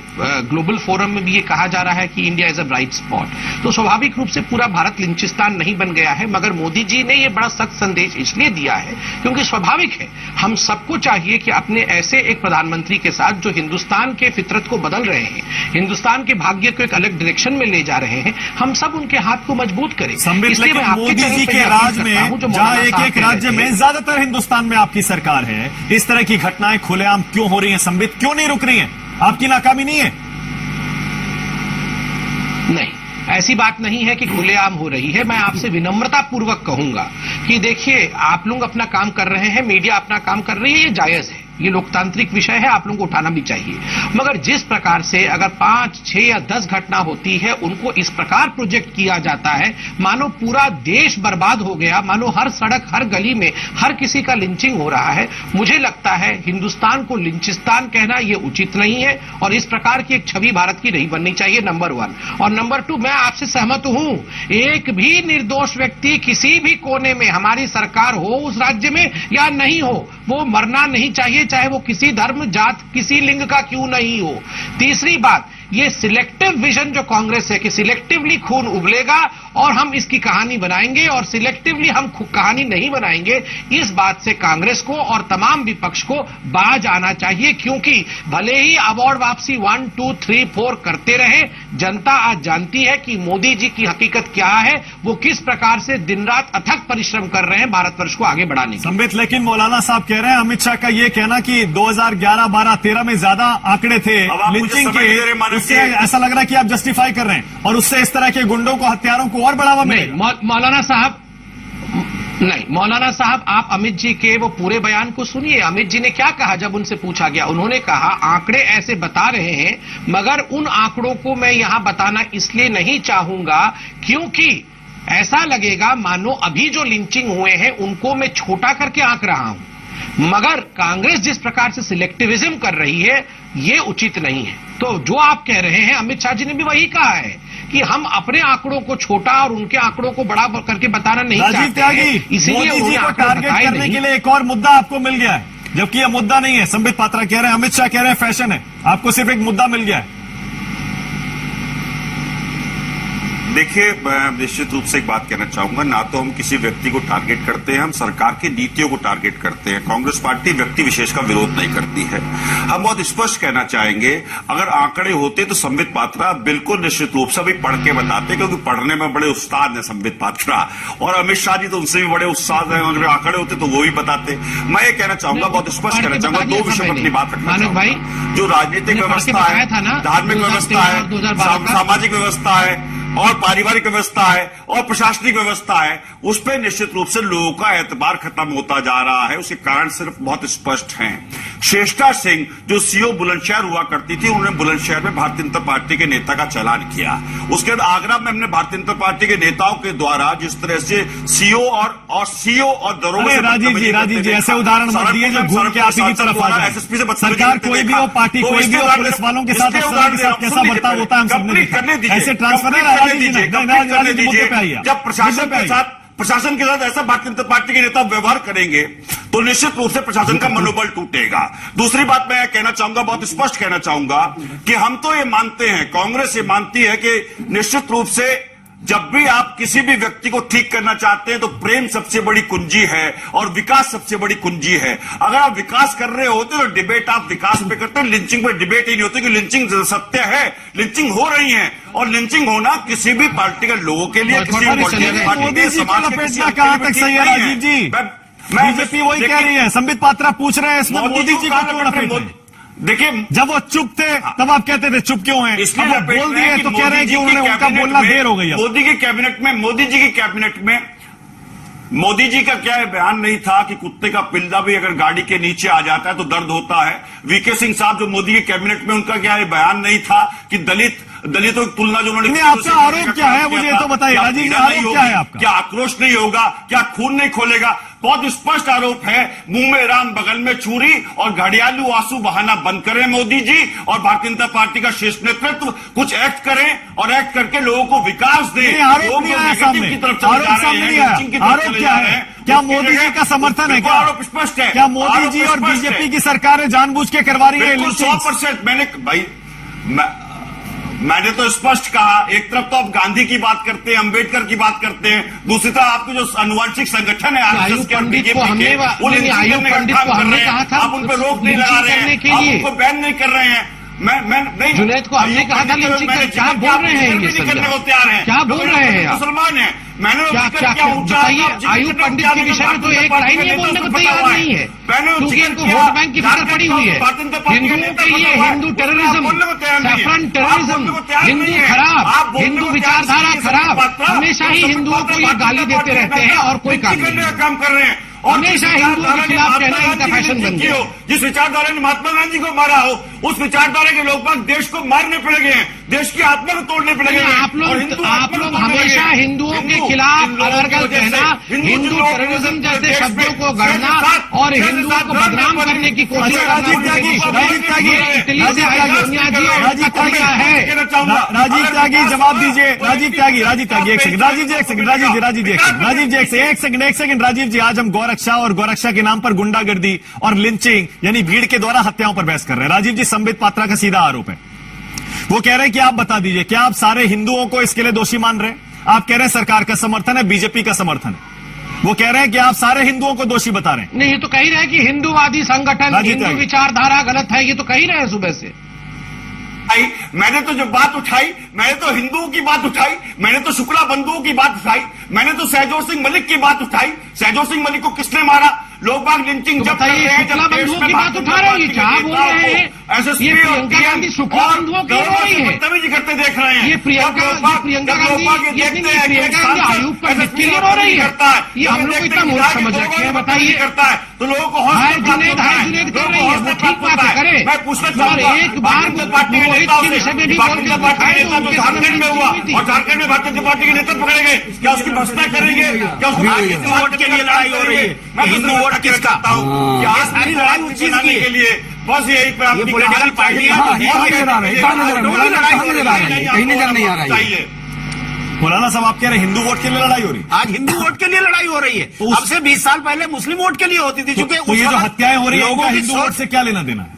Speaker 4: ग्लोबल फोरम में भी ये कहा जा रहा है कि India is a bright spot. तो स्वाभाविक रूप से पूरा भारत लिंचिस्तान नहीं बन गया है, मगर मोदी जी ने ये बड़ा सख्त संदेश इसलिए दिया है क्योंकि स्वाभाविक है, हम सबको चाहिए कि अपने ऐसे एक प्रधानमंत्री के साथ जो हिंदुस्तान के फितरत को बदल रहे हैं, हिंदुस्तान के भाग्य को एक अलग डायरेक्शन में ले जा रहे हैं, हम सब उनके हाथ को मजबूत करें।
Speaker 1: संबित,
Speaker 4: इसलिए
Speaker 1: लेकिन
Speaker 4: मैं आपके
Speaker 1: मोदी
Speaker 4: चरण
Speaker 1: जी
Speaker 4: पे
Speaker 1: के
Speaker 4: ये
Speaker 1: राज
Speaker 4: अपील करता हूं,
Speaker 1: में
Speaker 4: जो
Speaker 1: जहां
Speaker 4: मौलाना
Speaker 1: एक
Speaker 4: साहब
Speaker 1: एक
Speaker 4: कह रहे
Speaker 1: राज्य
Speaker 4: थे।
Speaker 1: में ज्यादातर हिंदुस्तान में आपकी सरकार है, इस तरह की घटनाएं खुलेआम क्यों हो रही हैं संबित? क्यों नहीं रुक रही हैं? आपकी नाकामी नहीं है?
Speaker 4: नहीं, ऐसी बात नहीं है कि खुलेआम हो रही है। मैं आपसे विनम्रता पूर्वक कहूंगा कि देखिए, आप लोग अपना काम कर रहे हैं, मीडिया अपना काम कर रही है, ये जायज है, ये लोकतांत्रिक विषय है, आप लोगों को उठाना भी चाहिए। मगर जिस प्रकार से अगर 5, 6 या 10 घटना होती है, उनको इस प्रकार प्रोजेक्ट किया जाता है मानो पूरा देश बर्बाद हो गया, मानो हर सड़क हर गली में हर किसी का लिंचिंग हो रहा है। मुझे लगता है हिंदुस्तान को लिंचिस्तान कहना ये उचित नहीं है, और इस प्रकार की एक छवि भारत की नहीं बननी चाहिए, नंबर 1। और नंबर 2, मैं आपसे सहमत हूं, एक भी निर्दोष व्यक्ति किसी भी कोने में, हमारी सरकार हो उस राज्य में या नहीं हो, वो मरना नहीं चाहिए, चाहे वो किसी धर्म, जात, किसी लिंग का क्यों नहीं हो। तीसरी बात, ये सिलेक्टिव विजन जो कांग्रेस है कि सिलेक्टिवली खून उबलेगा और हम इसकी कहानी बनाएंगे और सिलेक्टिवली हम कहानी नहीं बनाएंगे, इस बात से कांग्रेस को और तमाम विपक्ष को बाज आना चाहिए। क्योंकि भले ही अवार्ड वापसी 1, 2, 3, 4 करते रहे, जनता आज जानती है कि मोदी जी की हकीकत क्या है, वो किस प्रकार से दिन रात अथक परिश्रम कर रहे हैं भारतवर्ष को आगे बढ़ाने के।
Speaker 1: संबित, लेकिन मौलाना साहब कह रहे हैं, अमित शाह का ये कहना कि 2011, 12, 13 में ज्यादा आंकड़े थे
Speaker 3: अब आप मुझे
Speaker 1: लिंचिंग
Speaker 3: समय दे रहे हैं,
Speaker 1: के, उससे ऐसा लग रहा है कि आप जस्टिफाई कर रहे हैं और उससे इस तरह के गुंडों को, हत्यारों को और बढ़ावा
Speaker 4: नहीं,
Speaker 1: मिलेगा।
Speaker 4: मौलाना साहब, नहीं, मौलाना साहब, आप अमित जी के वो पूरे बयान को सुनिए। अमित जी ने क्या कहा जब उनसे पूछा गया? उन्होंने कहा आंकड़े ऐसे बता रहे हैं, मगर उन आंकड़ों को मैं यहां बताना इसलिए नहीं चाहूंगा क्योंकि ऐसा लगेगा मानो अभी जो लिंचिंग हुए हैं उनको मैं छोटा करके आंक रहा हूं। मगर कांग्रेस जिस प्रकार से सिलेक्टिविज्म कर रही है, ये उचित नहीं है। तो जो आप कह रहे हैं, अमित शाह जी ने भी वही कहा है कि हम अपने आंकड़ों को छोटा और उनके आंकड़ों को बड़ा करके बताना नहीं
Speaker 1: राजीव
Speaker 4: चाहते
Speaker 1: त्यागी,
Speaker 4: हैं। इसीलिए
Speaker 1: मोदी जी
Speaker 4: उन्होंने
Speaker 1: को
Speaker 4: आंकड़े
Speaker 1: टारगेट
Speaker 4: बताए
Speaker 1: करने
Speaker 4: नहीं।
Speaker 1: के लिए एक और मुद्दा आपको मिल गया है, जबकि यह मुद्दा नहीं है। संबित पात्रा कह रहे हैं, अमित शाह कह रहे हैं फैशन है, आपको सिर्फ एक मुद्दा मिल गया है।
Speaker 3: देखिए, मैं निश्चित रूप से एक बात कहना चाहूंगा, ना तो हम किसी व्यक्ति को टारगेट करते हैं, हम सरकार की नीतियों को टारगेट करते हैं। कांग्रेस पार्टी व्यक्ति विशेष का विरोध नहीं करती है। हम बहुत स्पष्ट कहना चाहेंगे, अगर आंकड़े होते तो संबित पात्रा बिल्कुल निश्चित रूप से अभी पढ़ के बताते, क्योंकि पढ़ने में बड़े उस्ताद हैं संबित पात्रा, और अमित शाह जी तो उनसे भी बड़े उस्ताद हैं। अगर आंकड़े होते तो वो भी बताते। मैं ये कहना चाहूंगा, बहुत स्पष्ट कहना चाहूंगा, 2 विषय पर अपनी बात रखना चाहूंगा। जो राजनीतिक व्यवस्था है, धार्मिक व्यवस्था है, सामाजिक व्यवस्था है और पारिवारिक व्यवस्था है और प्रशासनिक व्यवस्था है, उस पर निश्चित रूप से लोगों का एतबार खत्म होता जा रहा है। उसके कारण सिर्फ बहुत स्पष्ट हैं। श्रेष्ठा सिंह जो सीओ बुलंदशहर हुआ करती थी, उन्होंने बुलंदशहर में भारतीय जनता पार्टी के नेता का चालान किया। उसके बाद आगरा में हमने भारतीय जनता पार्टी के नेताओं के द्वारा जिस तरह से सीओ और दरोगा से
Speaker 1: राजीव जी ऐसे उदाहरण मत दिए जो घूम के आप ही की तरफ आ जाए।
Speaker 3: एसएसपी से
Speaker 1: सरकार कोई भी हो, पार्टी कोई भी हो, पुलिस वालों के साथ कैसा बर्ताव होता है हम सबने देखा। ऐसे ट्रांसफर
Speaker 3: जब प्रशासन के साथ ऐसा भारतीय जनता पार्टी के नेता व्यवहार करेंगे तो निश्चित रूप से प्रशासन का मनोबल टूटेगा। दूसरी बात मैं कहना चाहूंगा, बहुत स्पष्ट कहना चाहूंगा कि हम तो ये मानते हैं, कांग्रेस ये मानती है कि निश्चित रूप से जब भी आप किसी भी व्यक्ति को ठीक करना चाहते हैं तो प्रेम सबसे बड़ी कुंजी है और विकास सबसे बड़ी कुंजी है। अगर आप विकास कर रहे होते तो डिबेट आप विकास पे करते हैं, लिंचिंग पे डिबेट ही नहीं होती, कि लिंचिंग सत्य है, लिंचिंग हो रही है और लिंचिंग होना किसी भी पार्टी के लोगों के लिए, किसी भी पार्टी के समाज के किसी
Speaker 1: कहां तक सही है राजीव जी? बीजेपी वही कह रही है, संबित पात्रा पूछ रहे हैं इसमें मोदी जी को क्यों लपेट रहे हैं?
Speaker 3: देखिए,
Speaker 1: जब वो चुप थे तब आप कहते थे चुप क्यों हैं,
Speaker 3: इसलिए
Speaker 1: अब वो
Speaker 3: लपेट
Speaker 1: बोल
Speaker 3: रहे हैं
Speaker 1: दिए
Speaker 3: कि
Speaker 1: तो कह रहे हैं कि उन्होंने उनका बोलना देर हो गई।
Speaker 3: मोदी जी की कैबिनेट में मोदी जी का क्या बयान नहीं था कि कुत्ते का पिल्ला भी अगर गाड़ी के नीचे आ जाता है तो दर्द होता है। वीके सिंह साहब जो मोदी के कैबिनेट में, उनका क्या बयान नहीं था कि दलितों की तुलना जो उन्होंने,
Speaker 1: आपका आरोप क्या है मुझे तो बताइए राजीव जी, आरोप क्या है आपका?
Speaker 3: क्या आक्रोश नहीं होगा, क्या खून नहीं खोलेगा? बहुत स्पष्ट आरोप है, मुंह में राम बगल में छुरी, और घड़ियालू आंसू बहाना बंद करें मोदी जी और भारतीय जनता पार्टी का शीर्ष नेतृत्व, कुछ एक्ट करें और एक्ट करके लोगों को विकास दें।
Speaker 1: आरोप नहीं आया सामने, आरोप सामने नहीं आया। आरोप क्या है? क्या मोदी जी का समर्थन है? क्या
Speaker 3: आरोप स्पष्ट है?
Speaker 1: क्या मोदी जी और बीजेपी की सरकारें जानबूझ के करवा रही है?
Speaker 3: 100% मैंने तो स्पष्ट कहा, एक तरफ तो आप गांधी की बात करते हैं, अंबेडकर की बात करते हैं, दूसरी तरफ आपके जो अनुवांशिक संगठन है
Speaker 4: आयुष पंडित को हमने कहा था,
Speaker 3: आप उन पर रोक नहीं लगा रहे हैं, आप उनको बैन नहीं कर रहे हैं। मैं नहीं,
Speaker 4: जुनैद को हमने कहा था लिंचिंग कर, क्या बोल रहे हैं ये
Speaker 3: करने को तैयार है?
Speaker 4: क्या बोल रहे हैं?
Speaker 3: मुसलमान है, मैंने
Speaker 4: क्या बताइए, आयुष पंडित के विषय में तो एक लाइन ये बोलने को तैयार नहीं है, क्योंकि इनको वोट बैंक की फिक्र पड़ी हुई है। हिंदुओं के लिए Hindu terrorism, saffron terrorism, Hindu खराब, हिंदू विचारधारा खराब, हमेशा ही हिंदुओं को ये गाली देते रहते हैं और कोई काम
Speaker 3: कर रहे हैं।
Speaker 4: हमेशा हिंदुओं के खिलाफ कहना इनका फैशन बन गया।
Speaker 3: जिस विचारधारा ने महात्मा गांधी को मारा हो, उस विचारधारा के लोग देश को मारने पड़ गए हैं, देश की आत्मा को तोड़ने पड़ गए हैं।
Speaker 4: आप लोग हमेशा हिंदुओं के खिलाफ अलर्गल कहना, हिंदू टेररिज्म जैसे शब्दों को गढ़ना और हिंदुओं को बदनाम करने की कोशिश करना, इटली से आई सोनिया जी और उनका तरीका है।
Speaker 1: राजीव त्यागी जवाब दीजिए। राजीव त्यागी एक सेकंड। राजीव जी एक सेकंड। राजीव जी, आज हम गौरक्षा और गौरक्षा के नाम पर गुंडागर्दी और लिंचिंग यानी भीड़ के द्वारा हत्याओं पर बहस कर रहे हैं। राजीव जी, संबित पात्रा का सीधा आरोप है, वो कह रहे हैं कि आप बता दीजिए, क्या आप सारे हिंदुओं को इसके लिए दोषी मान रहे हैं? आप कह रहे हैं सरकार का समर्थन है, बीजेपी का समर्थन है, वो कह रहे हैं कि आप सारे हिंदुओं को दोषी बता रहे हैं।
Speaker 4: नहीं, ये तो कह रहे हैं कि हिंदूवादी संगठन, हिंदू विचारधारा गलत है, ये तो कह ही रहे हैं सुबह से।
Speaker 3: मैंने तो जो बात उठाई, मैंने तो हिंदुओं की बात उठाई, मैंने तो शुक्ला बंधुओं की बात उठाई, मैंने तो सहजोर सिंह मलिक की बात उठाई। सहजोर सिंह मलिक को किसने मारा? लोग बाग लिंचिंग जब कर रहे हैं,
Speaker 4: शुक्ला बंधुओं की बात उठा रहे हैं, क्या बोल रहे हैं? ये प्रियंका गांधी शुक्ला बंधुओं की हो रही है,
Speaker 3: बदतमीजी करते देख रहे हैं।
Speaker 4: ये प्रियंका गांधी आयोग पर डिस्क्लेयर हो रही है, ये हम लोग इतना मूर्ख समझ रखे हैं। बताइए,
Speaker 3: करता है तो लोगों को
Speaker 4: जुनैद कर रही है, वो ठीक बात करे।
Speaker 3: मैं पूछना चाहता हूं,
Speaker 4: एक बार मोहित के विषय में भी
Speaker 3: भारतीय जनता पार्टी के नेता झारखंड में हुआ और झारखंड में भारतीय जनता पार्टी के नेता पकड़ेंगे, क्या उसकी भर्त्सना करेंगे? क्या उसको वोट के लिए लड़ाई हो रही है? मैं हिंदू वोट किसका चाहता हूँ? क्या सारी लड़ाई उस चीज के लिए? बस यही पे आपकी पॉलिटिकल पार्टी
Speaker 6: कहीं नजर नहीं आ रहा है।
Speaker 1: मौलाना साहब, आप कह रहे हैं हिंदू वोट के लिए लड़ाई हो रही है?
Speaker 5: आज हिंदू वोट के लिए लड़ाई हो रही है, अब से 20 साल पहले मुस्लिम वोट के लिए होती थी।
Speaker 1: तो ये जो हत्याएं हो रही है, लोगों हिंदू वोट से क्या लेना देना है?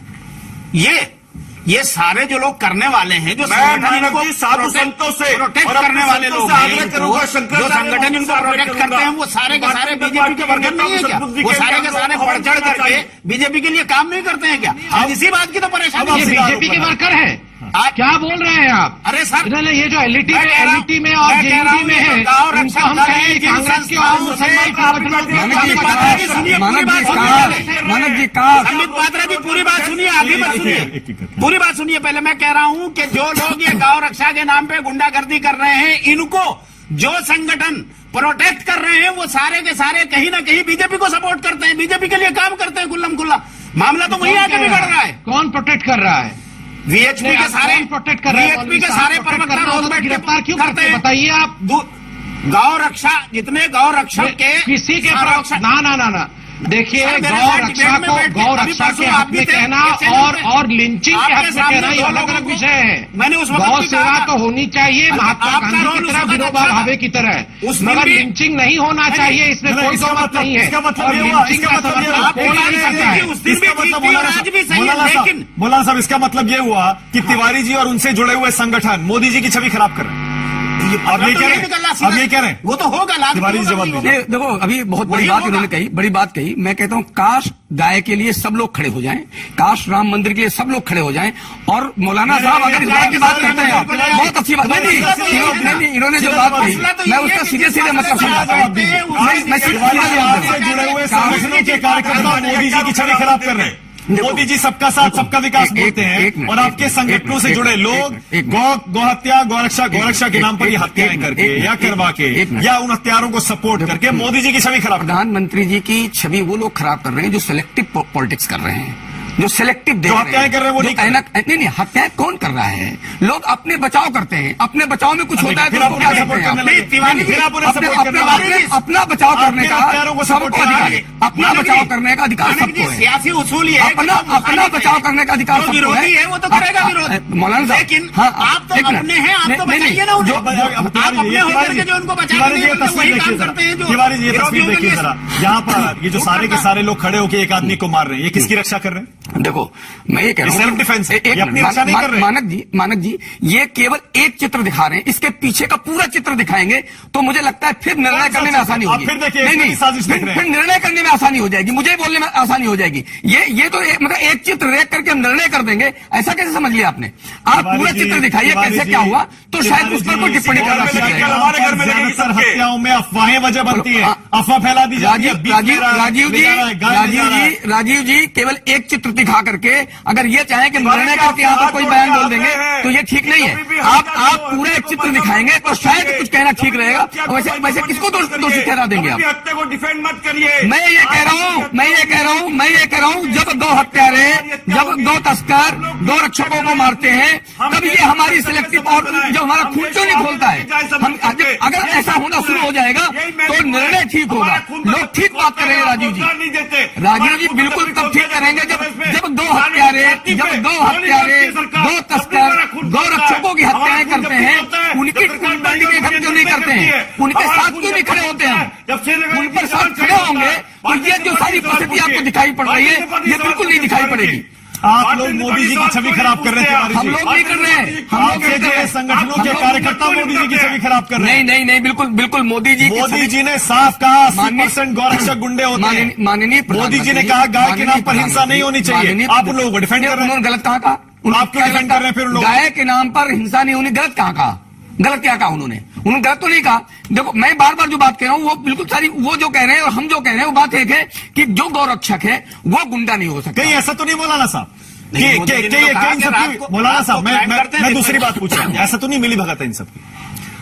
Speaker 5: ये सारे जो लोग करने वाले हैं, जो
Speaker 3: साधु संतों से
Speaker 5: प्रोटेक्ट करने वाले लोग हैं, जो संगठन इनको प्रोटेक्ट करते हैं, वो सारे के सारे बीजेपी के वर्कर नहीं है क्या? वो सारे के सारे बढ़ चढ़ करके बीजेपी के लिए काम नहीं करते हैं क्या? आज इसी बात की तो परेशानी है।
Speaker 4: बीजेपी के वर्कर हैं, क्या बोल रहे हैं आप?
Speaker 5: अरे सर,
Speaker 4: ये जो एलईटी में और जेईटी में है, उनको हम कहें कांग्रेस के और मुसलमान
Speaker 6: मानव जी कहा,
Speaker 5: संबित पात्रा जी पूरी बात सुनिए, आगे मत सुनिए, पूरी बात सुनिए। पहले मैं कह रहा हूं कि जो लोग ये गौ रक्षा के नाम पे गुंडागर्दी कर रहे हैं, इनको जो संगठन प्रोटेक्ट कर रहे हैं, वो सारे के सारे कहीं ना कहीं बीजेपी को सपोर्ट करते हैं, बीजेपी के लिए काम करते हैं खुल्लम खुल्ला। मामला तो वहीं आगे बिगड़ रहा है।
Speaker 4: कौन प्रोटेक्ट कर रहा है?
Speaker 5: वीएचपी के सारे
Speaker 4: प्रोटेक्ट कर रहे हैं,
Speaker 5: वीएचपी के सारे प्रवक्ता
Speaker 4: गिरफ्तार क्यों करते हैं? बताइए आप।
Speaker 5: गौ रक्षा, जितने गौ रक्षक के
Speaker 4: किसी के ना देखिए, गौ रक्षा के हक में कहना और लिंचिंग के हक में कहना ये अलग अलग विषय है।
Speaker 5: मैंने उस
Speaker 4: गौ सेवा तो होनी चाहिए महात्मा गांधी की तरह, विनोबा भावे की तरह, मगर लिंचिंग नहीं होना चाहिए, इसमें कोई दो मत नहीं है।
Speaker 1: मौलाना साहब, इसका मतलब ये हुआ कि तिवारी जी और उनसे जुड़े हुए संगठन मोदी जी की छवि खराब कर रहे हैं। अब ये कह रहे हैं, अब ये कह रहे हैं,
Speaker 5: वो तो होगा।
Speaker 1: तिवारी जी जवाब दीजिए।
Speaker 6: ये देखो, अभी बहुत बड़ी बात इन्होंने कही, बड़ी बात कही। मैं कहता हूँ काश गाय के लिए सब लोग खड़े हो जाएं, काश राम मंदिर के लिए सब लोग खड़े हो जाएं। और मौलाना साहब अगर इस बात की बात करते हैं, बहुत अच्छी बात। नहीं, इन्होंने जो बात कही मैं उसका सीधे सीधे मतलब समझाता हूँ। मैं
Speaker 1: जुड़े हुए संगठनों के कार्यकर्ता मोदी जी की छवि खराब कर रहे हैं। मोदी जी सबका साथ सबका विकास बोलते हैं, और आपके संगठनों से जुड़े लोग गौ हत्या, गौरक्षा के नाम पर ये हत्याएं करके या करवा के या उन हत्यारों को सपोर्ट करके मोदी जी की छवि खराब।
Speaker 6: प्रधानमंत्री जी की छवि वो लोग खराब कर रहे हैं जो सिलेक्टिव पॉलिटिक्स कर रहे हैं, जो सिलेक्टिव देख रहे हैं।
Speaker 1: हत्याएं कर रहे हैं वो
Speaker 6: नहीं, हत्याएं कौन कर रहा है? लोग अपने बचाव करते हैं, अपने बचाव में कुछ होता है तो क्या करते हैं? अपना बचाव करने का सबको अधिकार, अपना बचाव करने का अधिकार सबको है।
Speaker 5: सियासी उसूल ये है,
Speaker 6: अपना बचाव करने का अधिकार सबको
Speaker 5: विरोधी है, वो तो करेगा विरोध।
Speaker 6: मौलाना साहब,
Speaker 5: लेकिन आप तो अपने हैं, आप तो बताइए ना उनको। आप अपने होकर के जो उनको बचाने के लिए वही काम करते हैं।
Speaker 1: तिवारी जी ये तस्वीर देखिए जरा, यहाँ पर ये जो सारे के सारे लोग खड़े होकर एक आदमी को मार रहे हैं, ये किसकी रक्षा कर रहे हैं?
Speaker 6: देखो, मैं ये कह रहा हूँ
Speaker 1: सेल्फ डिफेंस है, ये अपनी रक्षा नहीं कर रहे।
Speaker 6: मानक जी ये केवल एक चित्र दिखा रहे हैं, इसके पीछे का पूरा चित्र दिखाएंगे तो मुझे लगता है फिर निर्णय करने में आसानी होगी।
Speaker 1: फिर देखिए साजिश देख रहे हैं,
Speaker 6: फिर निर्णय करने में आसानी हो जाएगी, मुझे बोलने में आसानी हो जाएगी। ये तो मतलब एक चित्र देख करके हम निर्णय कर देंगे, ऐसा कैसे समझ लिया आपने? आप पूरा चित्र दिखाइए कैसे क्या हुआ, तो शायद उस पर कोई टिप्पणी करना चाहिए।
Speaker 1: हत्याओं में अफवाहें वजह बनती है, अफवाह फैला दी जाती है।
Speaker 6: राजीव जी केवल एक चित्र दिखा करके अगर ये चाहे कि निर्णय करके यहाँ पर कोई बयान बोल देंगे तो ये ठीक नहीं है। आप पूरा एक चित्र दिखाएंगे तो शायद कुछ कहना ठीक रहेगा। वैसे किसको दोषी ठहरा देंगे आप?
Speaker 3: हत्या को डिफेंड मत करिए।
Speaker 6: मैं ये कह रहा हूँ जब दो हत्यारे, जब दो तस्कर दो रक्षकों को मारते हैं तब ये हमारी सिलेक्टिव और जो हमारा खून क्यों नहीं खोलता है? हम अगर ऐसा होना शुरू हो जाएगा तो निर्णय ठीक होगा, लोग ठीक बात करेंगे। राजीव जी बिल्कुल तब ठीक करेंगे जब दो हत्यारे, दो तस्कर, दो रक्षकों की हत्याएं करते हैं, उनकी कुंडली के घर क्यों नहीं करते हैं? उनके साथ क्यों नहीं खड़े होते हैं? उन पर साथ खड़े होंगे तो ये जो सारी परिस्थिति आपको दिखाई पड़ रही है ये बिल्कुल नहीं दिखाई पड़ेगी।
Speaker 1: आप लोग मोदी जी की छवि खराब कर रहे हैं।
Speaker 6: हम लोग नहीं कर रहे हैं, हम लोग
Speaker 1: के संगठनों के कार्यकर्ता मोदी जी की छवि खराब कर रहे हैं।
Speaker 6: नहीं, बिल्कुल मोदी जी
Speaker 1: ने साफ कहा 80% गौरक्षक गुंडे होते हैं।
Speaker 6: माननीय
Speaker 1: मोदी जी ने कहा गाय के नाम पर हिंसा नहीं होनी चाहिए, आप उन लोगों को डिफेंड कर रहे हैं।
Speaker 6: उन्होंने गलत कहा था,
Speaker 1: आप क्यों डिफेंड कर रहे हैं? फिर
Speaker 6: गाय के नाम पर हिंसा नहीं होनी, गलत कहा कहा? गलत क्या कहा उन्होंने गलत तो नहीं कहा। देखो मैं बार बार जो बात कह रहा हूँ वो बिल्कुल सारी वो जो कह रहे हैं और हम जो कह रहे हैं वो बात एक है कि जो गौरक्षक है वो गुंडा नहीं हो सकता।
Speaker 1: कहीं ऐसा तो नहीं बोला ना साहब? मौलाना साहब मैं दूसरी बात पूछ रहा हूँ, ऐसा तो नहीं मिली भगत है इन सबकी?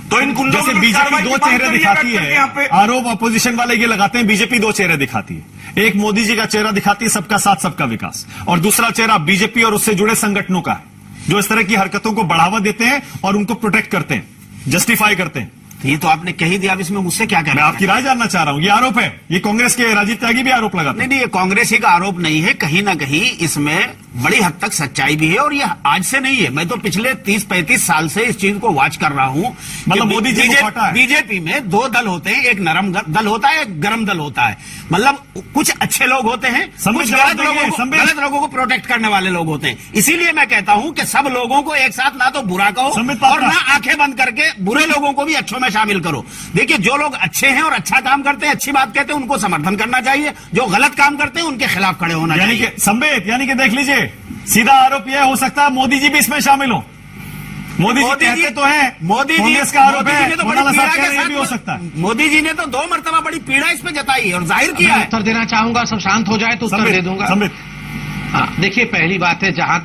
Speaker 3: तो इन गुंडों
Speaker 1: जैसे बीजेपी दो चेहरे दिखाती है, आरोप अपोजिशन वाले ये लगाते हैं बीजेपी दो चेहरे दिखाती है। एक मोदी जी का चेहरा दिखाती है सबका साथ सबका विकास, और दूसरा चेहरा बीजेपी और उससे जुड़े संगठनों का है जो इस तरह की हरकतों को बढ़ावा देते हैं और उनको प्रोटेक्ट करते हैं, जस्टिफाई करते हैं।
Speaker 5: ये तो आपने कह ही दिया, अब इसमें मुझसे क्या कहना?
Speaker 1: मैं आपकी राय जानना चाह रहा हूं। ये आरोप है, ये कांग्रेस के राजीव त्यागी भी आरोप लगाते हैं।
Speaker 5: नहीं, ये कांग्रेस ही का आरोप नहीं है, कहीं ना कहीं इसमें बड़ी हद तक सच्चाई भी है, और ये आज से नहीं है। मैं तो पिछले 30-35 साल से इस चीज को वॉच कर रहा हूं।
Speaker 1: मतलब मोदी जी
Speaker 5: बीजेपी में दो दल होते हैं, एक नरम दल होता है, एक गरम दल होता है। मतलब कुछ अच्छे लोग होते हैं, कुछ गलत लोगों को प्रोटेक्ट करने वाले लोग होते हैं। इसीलिए मैं कहता हूं कि सब लोगों को एक साथ ना तो बुरा कहो और ना आंखें बंद करके बुरे लोगों को भी अच्छों में शामिल करो। देखिए, जो लोग अच्छे हैं और अच्छा काम करते हैं, अच्छी बात कहते हैं, उनको समर्थन करना चाहिए। जो गलत काम करते हैं उनके खिलाफ खड़े होना चाहिए।
Speaker 1: संबित, यानी कि देख लीजिए, सीधा आरोप यह हो सकता है मोदी जी भी इसमें शामिल हो। मोदी जी कहते तो है,
Speaker 5: मोदी जी
Speaker 1: का आरोप है,
Speaker 5: तो
Speaker 1: मौलाना साहब कह रहे हैं भी हो सकता है।
Speaker 5: मोदी जी ने तो 2 मरतबा बड़ी पीड़ा इस पे जताई और जाहिर किया है।
Speaker 4: उत्तर देना चाहूंगा, सब शांत हो जाए तो उत्तर दे दूंगा। हाँ, देखिए, पहली बात है, जहां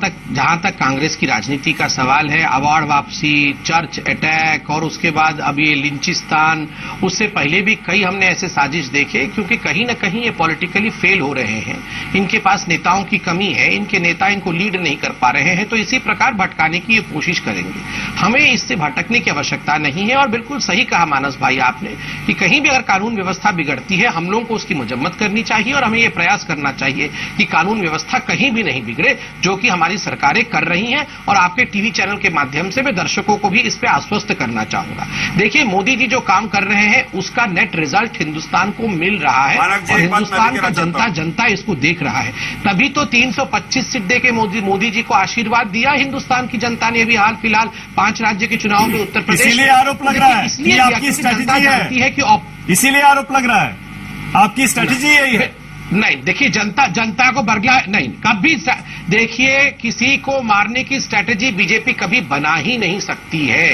Speaker 4: तक कांग्रेस की राजनीति का सवाल है, अवार्ड वापसी, चर्च अटैक और उसके बाद अब ये लिंचिस्तान, उससे पहले भी कई हमने ऐसे साजिश देखे, क्योंकि कहीं न कहीं ये पॉलिटिकली फेल हो रहे हैं। इनके पास नेताओं की कमी है, इनके नेता इनको लीड नहीं कर पा रहे हैं, तो इसी प्रकार भटकाने की ये कोशिश करेंगे। हमें इससे भटकने की आवश्यकता नहीं है। और बिल्कुल सही कहा मानस भाई आपने कि कहीं भी अगर कानून व्यवस्था बिगड़ती है, हम लोगों को उसकी मजम्मत करनी चाहिए और हमें ये प्रयास करना चाहिए कि कानून व्यवस्था कहीं भी नहीं बिगड़े, जो कि हमारी सरकारें कर रही हैं। और आपके टीवी चैनल के माध्यम से मैं दर्शकों को भी इस पे आश्वस्त करना चाहूंगा। देखिए, मोदी जी जो काम कर रहे हैं उसका नेट रिजल्ट हिंदुस्तान को मिल रहा है
Speaker 3: मानक जी,
Speaker 4: और
Speaker 3: एक बात मैं
Speaker 4: हिंदुस्तान
Speaker 3: भी
Speaker 4: का
Speaker 3: कहना चाहता
Speaker 4: जनता इसको देख रहा है। तभी तो 325 सीट देके मोदी जी को आशीर्वाद दिया हिंदुस्तान की जनता ने अभी हाल फिलहाल 5 राज्य के चुनाव में उत्तर प्रदेश।
Speaker 1: इसीलिए आरोप लग रहा है
Speaker 4: इसलिए
Speaker 1: कि आपकी
Speaker 4: जनता जानती है कि
Speaker 1: इसीलिए आरोप लग रहा है आपकी स्ट्रैटेजी यही है।
Speaker 4: नहीं, देखिए, जनता को बरगला नहीं, कभी देखिए, किसी को मारने की स्ट्रैटेजी बीजेपी कभी बना ही नहीं सकती है।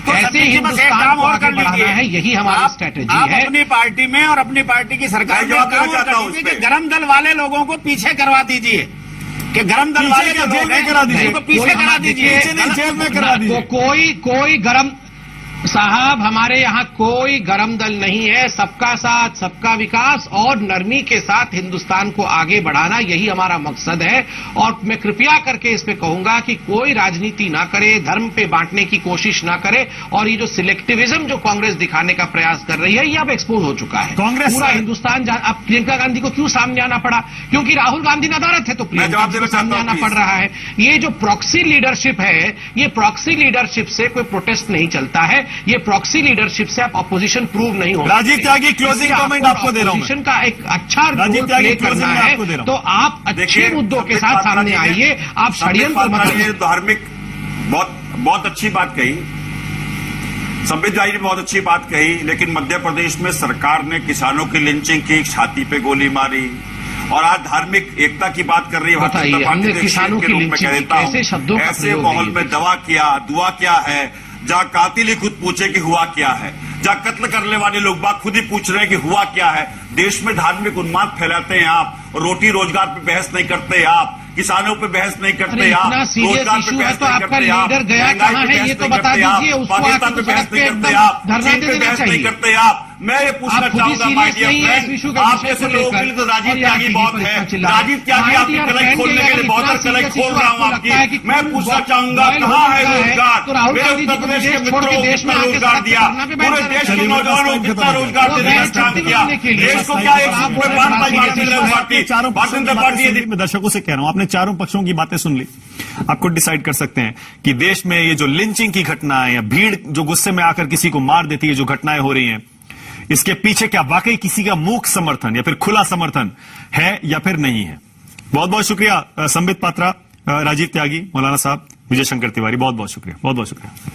Speaker 5: तो
Speaker 4: कैसे हिंदुस्तान को आगे बढ़ाना है, यही हमारी स्ट्रैटेजी है।
Speaker 5: अपनी पार्टी में और अपनी पार्टी की सरकार में
Speaker 3: जवाब देना
Speaker 5: काम
Speaker 3: चाहता हूं
Speaker 5: कर
Speaker 3: उस
Speaker 5: दीजिए
Speaker 3: पे।
Speaker 5: कि गरम दल वाले लोगों को पीछे करवा दीजिए, कि गरम दल वाले जो लोग हैं
Speaker 1: करा दीजिए,
Speaker 5: उनको पीछे करा दीजिए,
Speaker 1: जेल में करा दीजिए।
Speaker 4: कोई गरम साहब, हमारे यहाँ कोई गरम दल नहीं है। सबका साथ, सबका विकास और नरमी के साथ हिंदुस्तान को आगे बढ़ाना, यही हमारा मकसद है। और मैं कृपया करके इस पे कहूंगा कि कोई राजनीति ना करे, धर्म पे बांटने की कोशिश ना करे। और ये जो सिलेक्टिविज्म जो कांग्रेस दिखाने का प्रयास कर रही है, ये अब एक्सपोज हो चुका है।
Speaker 1: कांग्रेस
Speaker 4: पूरा हिंदुस्तान अब प्रियंका गांधी को क्यों सामने आना पड़ा? क्योंकि राहुल गांधी नदारत है, तो प्रियंका
Speaker 3: जवाब देना
Speaker 4: को सामने
Speaker 3: चाहता
Speaker 4: आना
Speaker 3: हूं,
Speaker 4: पड़ रहा है। ये जो प्रॉक्सी लीडरशिप है, ये प्रॉक्सी लीडरशिप से कोई प्रोटेस्ट नहीं चलता है। ये प्रॉक्सी लीडरशिप से आप अपोजिशन प्रूव नहीं हो।
Speaker 1: राजीव त्यागी, क्लोजिंग कमेंट आपको दे रहा हूं मैं।
Speaker 4: अपोजिशन का एक अच्छा
Speaker 1: राजीव
Speaker 4: रोल
Speaker 1: त्यागी,
Speaker 4: प्ले
Speaker 1: क्लोजिंग
Speaker 4: करना
Speaker 1: में
Speaker 4: है,
Speaker 1: आपको दे रहा हूं।
Speaker 4: तो आप अच्छे
Speaker 3: देखिए,
Speaker 4: मुद्दों के
Speaker 3: संबित
Speaker 4: साथ
Speaker 3: पात्रा
Speaker 4: सामने
Speaker 3: जी ने-
Speaker 4: आइए। आप
Speaker 3: संबित
Speaker 4: षड्यंत्र
Speaker 3: पात्रा
Speaker 4: मत
Speaker 3: जी ने
Speaker 4: करिए।
Speaker 3: धार्मिक बहुत अच्छी बात कही, संबित जी ने बहुत अच्छी बात कही, लेकिन मध्य प्रदेश में सरकार ने किसानों की लिंचिंग की, छाती पे गोली मारी, और आज धार्मिक एकता की बात कर रही है। भारतीय
Speaker 4: बताइए,
Speaker 3: जनता पार्टी
Speaker 4: हमने
Speaker 3: के
Speaker 4: किसानों
Speaker 3: के
Speaker 4: की
Speaker 3: रूप में
Speaker 4: लिंचिंग
Speaker 3: कह
Speaker 4: की,
Speaker 3: देता हूं,
Speaker 4: कैसे शब्दों का
Speaker 3: ऐसे
Speaker 4: प्रयोग
Speaker 3: माहौल
Speaker 4: है
Speaker 3: में दुआ क्या है, जहाँ कातिल ही खुद पूछे कि हुआ क्या है, जहाँ कत्ल करने वाले लोग बात खुद ही पूछ रहे हैं कि हुआ क्या है। देश में धार्मिक उन्माद फैलाते हैं आप, रोटी रोजगार पे बहस नहीं करते आप, किसानों पे बहस नहीं करते आप,
Speaker 4: इतना सीरियस
Speaker 3: रोजगार पे
Speaker 4: इशू है
Speaker 3: बहस
Speaker 4: तो
Speaker 3: नहीं
Speaker 4: आपका
Speaker 3: करते आप,
Speaker 4: लीडर गया
Speaker 3: महंगाई
Speaker 4: कहाँ
Speaker 3: पे
Speaker 4: है,
Speaker 3: बहस
Speaker 4: ये तो
Speaker 3: नहीं
Speaker 4: बता
Speaker 3: करते आप,
Speaker 4: दीजिए। उसको
Speaker 3: पाकिस्तान पे
Speaker 4: आके
Speaker 3: बहस नहीं
Speaker 4: एकदम
Speaker 3: करते आप,
Speaker 4: धरना
Speaker 3: चीन
Speaker 4: दे
Speaker 3: पे
Speaker 4: देना
Speaker 3: बहस नहीं
Speaker 4: चाहिए।
Speaker 3: करते आप। मैं ये पूछना
Speaker 4: आप खुद ही
Speaker 3: चाहूंगा माय
Speaker 4: सीरियस
Speaker 3: डियर
Speaker 4: नहीं है इस
Speaker 3: फ्रेंड,
Speaker 4: इशू का,
Speaker 3: आप
Speaker 4: विषय
Speaker 3: जैसे
Speaker 4: को
Speaker 3: लोगों के
Speaker 4: लेकर।
Speaker 3: लिए तो राजीव
Speaker 4: और ये
Speaker 3: त्यागी
Speaker 4: आरटीवी
Speaker 3: बहुत
Speaker 4: पर
Speaker 3: है।
Speaker 4: इसका चिल्ला रहे हैं।
Speaker 3: राजीव त्यागी
Speaker 4: My
Speaker 3: आपकी
Speaker 4: dear
Speaker 3: कलई
Speaker 4: friend,
Speaker 3: खोलने
Speaker 4: ये
Speaker 3: के लिए
Speaker 4: अगर
Speaker 3: बहुत
Speaker 4: इतना
Speaker 3: कलई
Speaker 4: serious
Speaker 3: खोल
Speaker 4: issue
Speaker 3: रहा हूं
Speaker 4: आपको लगता है
Speaker 3: आपकी।
Speaker 4: कि
Speaker 3: मैं
Speaker 4: कोई
Speaker 3: पूछना
Speaker 4: बहुत
Speaker 3: चाहूंगा
Speaker 4: viral
Speaker 3: कहाँ है
Speaker 4: होता है,
Speaker 3: रोजगार?
Speaker 4: तो राहुल
Speaker 3: मेरे
Speaker 4: गांधी जी
Speaker 3: उत्तर
Speaker 4: को
Speaker 3: प्रदेश के
Speaker 4: विदेश छोड़ के
Speaker 3: मित्रों को
Speaker 4: देश में
Speaker 3: कितना
Speaker 4: आके
Speaker 3: रोजगार
Speaker 4: साथ
Speaker 3: दिया,
Speaker 4: धरना पे बैठ
Speaker 3: पूरे
Speaker 4: जाना
Speaker 3: देश के
Speaker 4: चाहिए।
Speaker 3: नौजवानों को कितना रोजगार
Speaker 4: वो
Speaker 3: देने का
Speaker 4: बैठ
Speaker 3: काम
Speaker 4: सकते
Speaker 3: किया,
Speaker 4: बनने के लिए।
Speaker 3: देश को क्या एक
Speaker 4: आप
Speaker 3: सूत्र में बांट पाई भारतीय जनता पार्टी,
Speaker 1: चारों
Speaker 3: भारतीय
Speaker 1: पक्षों की
Speaker 3: जनता
Speaker 1: बातें
Speaker 3: पार्टी
Speaker 1: सुन ली। मैं दर्शकों से कह रहा हूं, आपने चारों पक्षों की बातें सुन ली। आप खुद डिसाइड कर सकते हैं कि देश में ये जो लिंचिंग की घटना है या भीड़ जो गुस्से में आकर किसी को मार देती है, जो घटनाएं हो रही हैं, इसके पीछे क्या वाकई किसी का मूक समर्थन या फिर खुला समर्थन है या फिर नहीं है? बहुत बहुत शुक्रिया संबित पात्रा, राजीव त्यागी, मौलाना साहब, विजय शंकर तिवारी, बहुत बहुत शुक्रिया, बहुत बहुत शुक्रिया।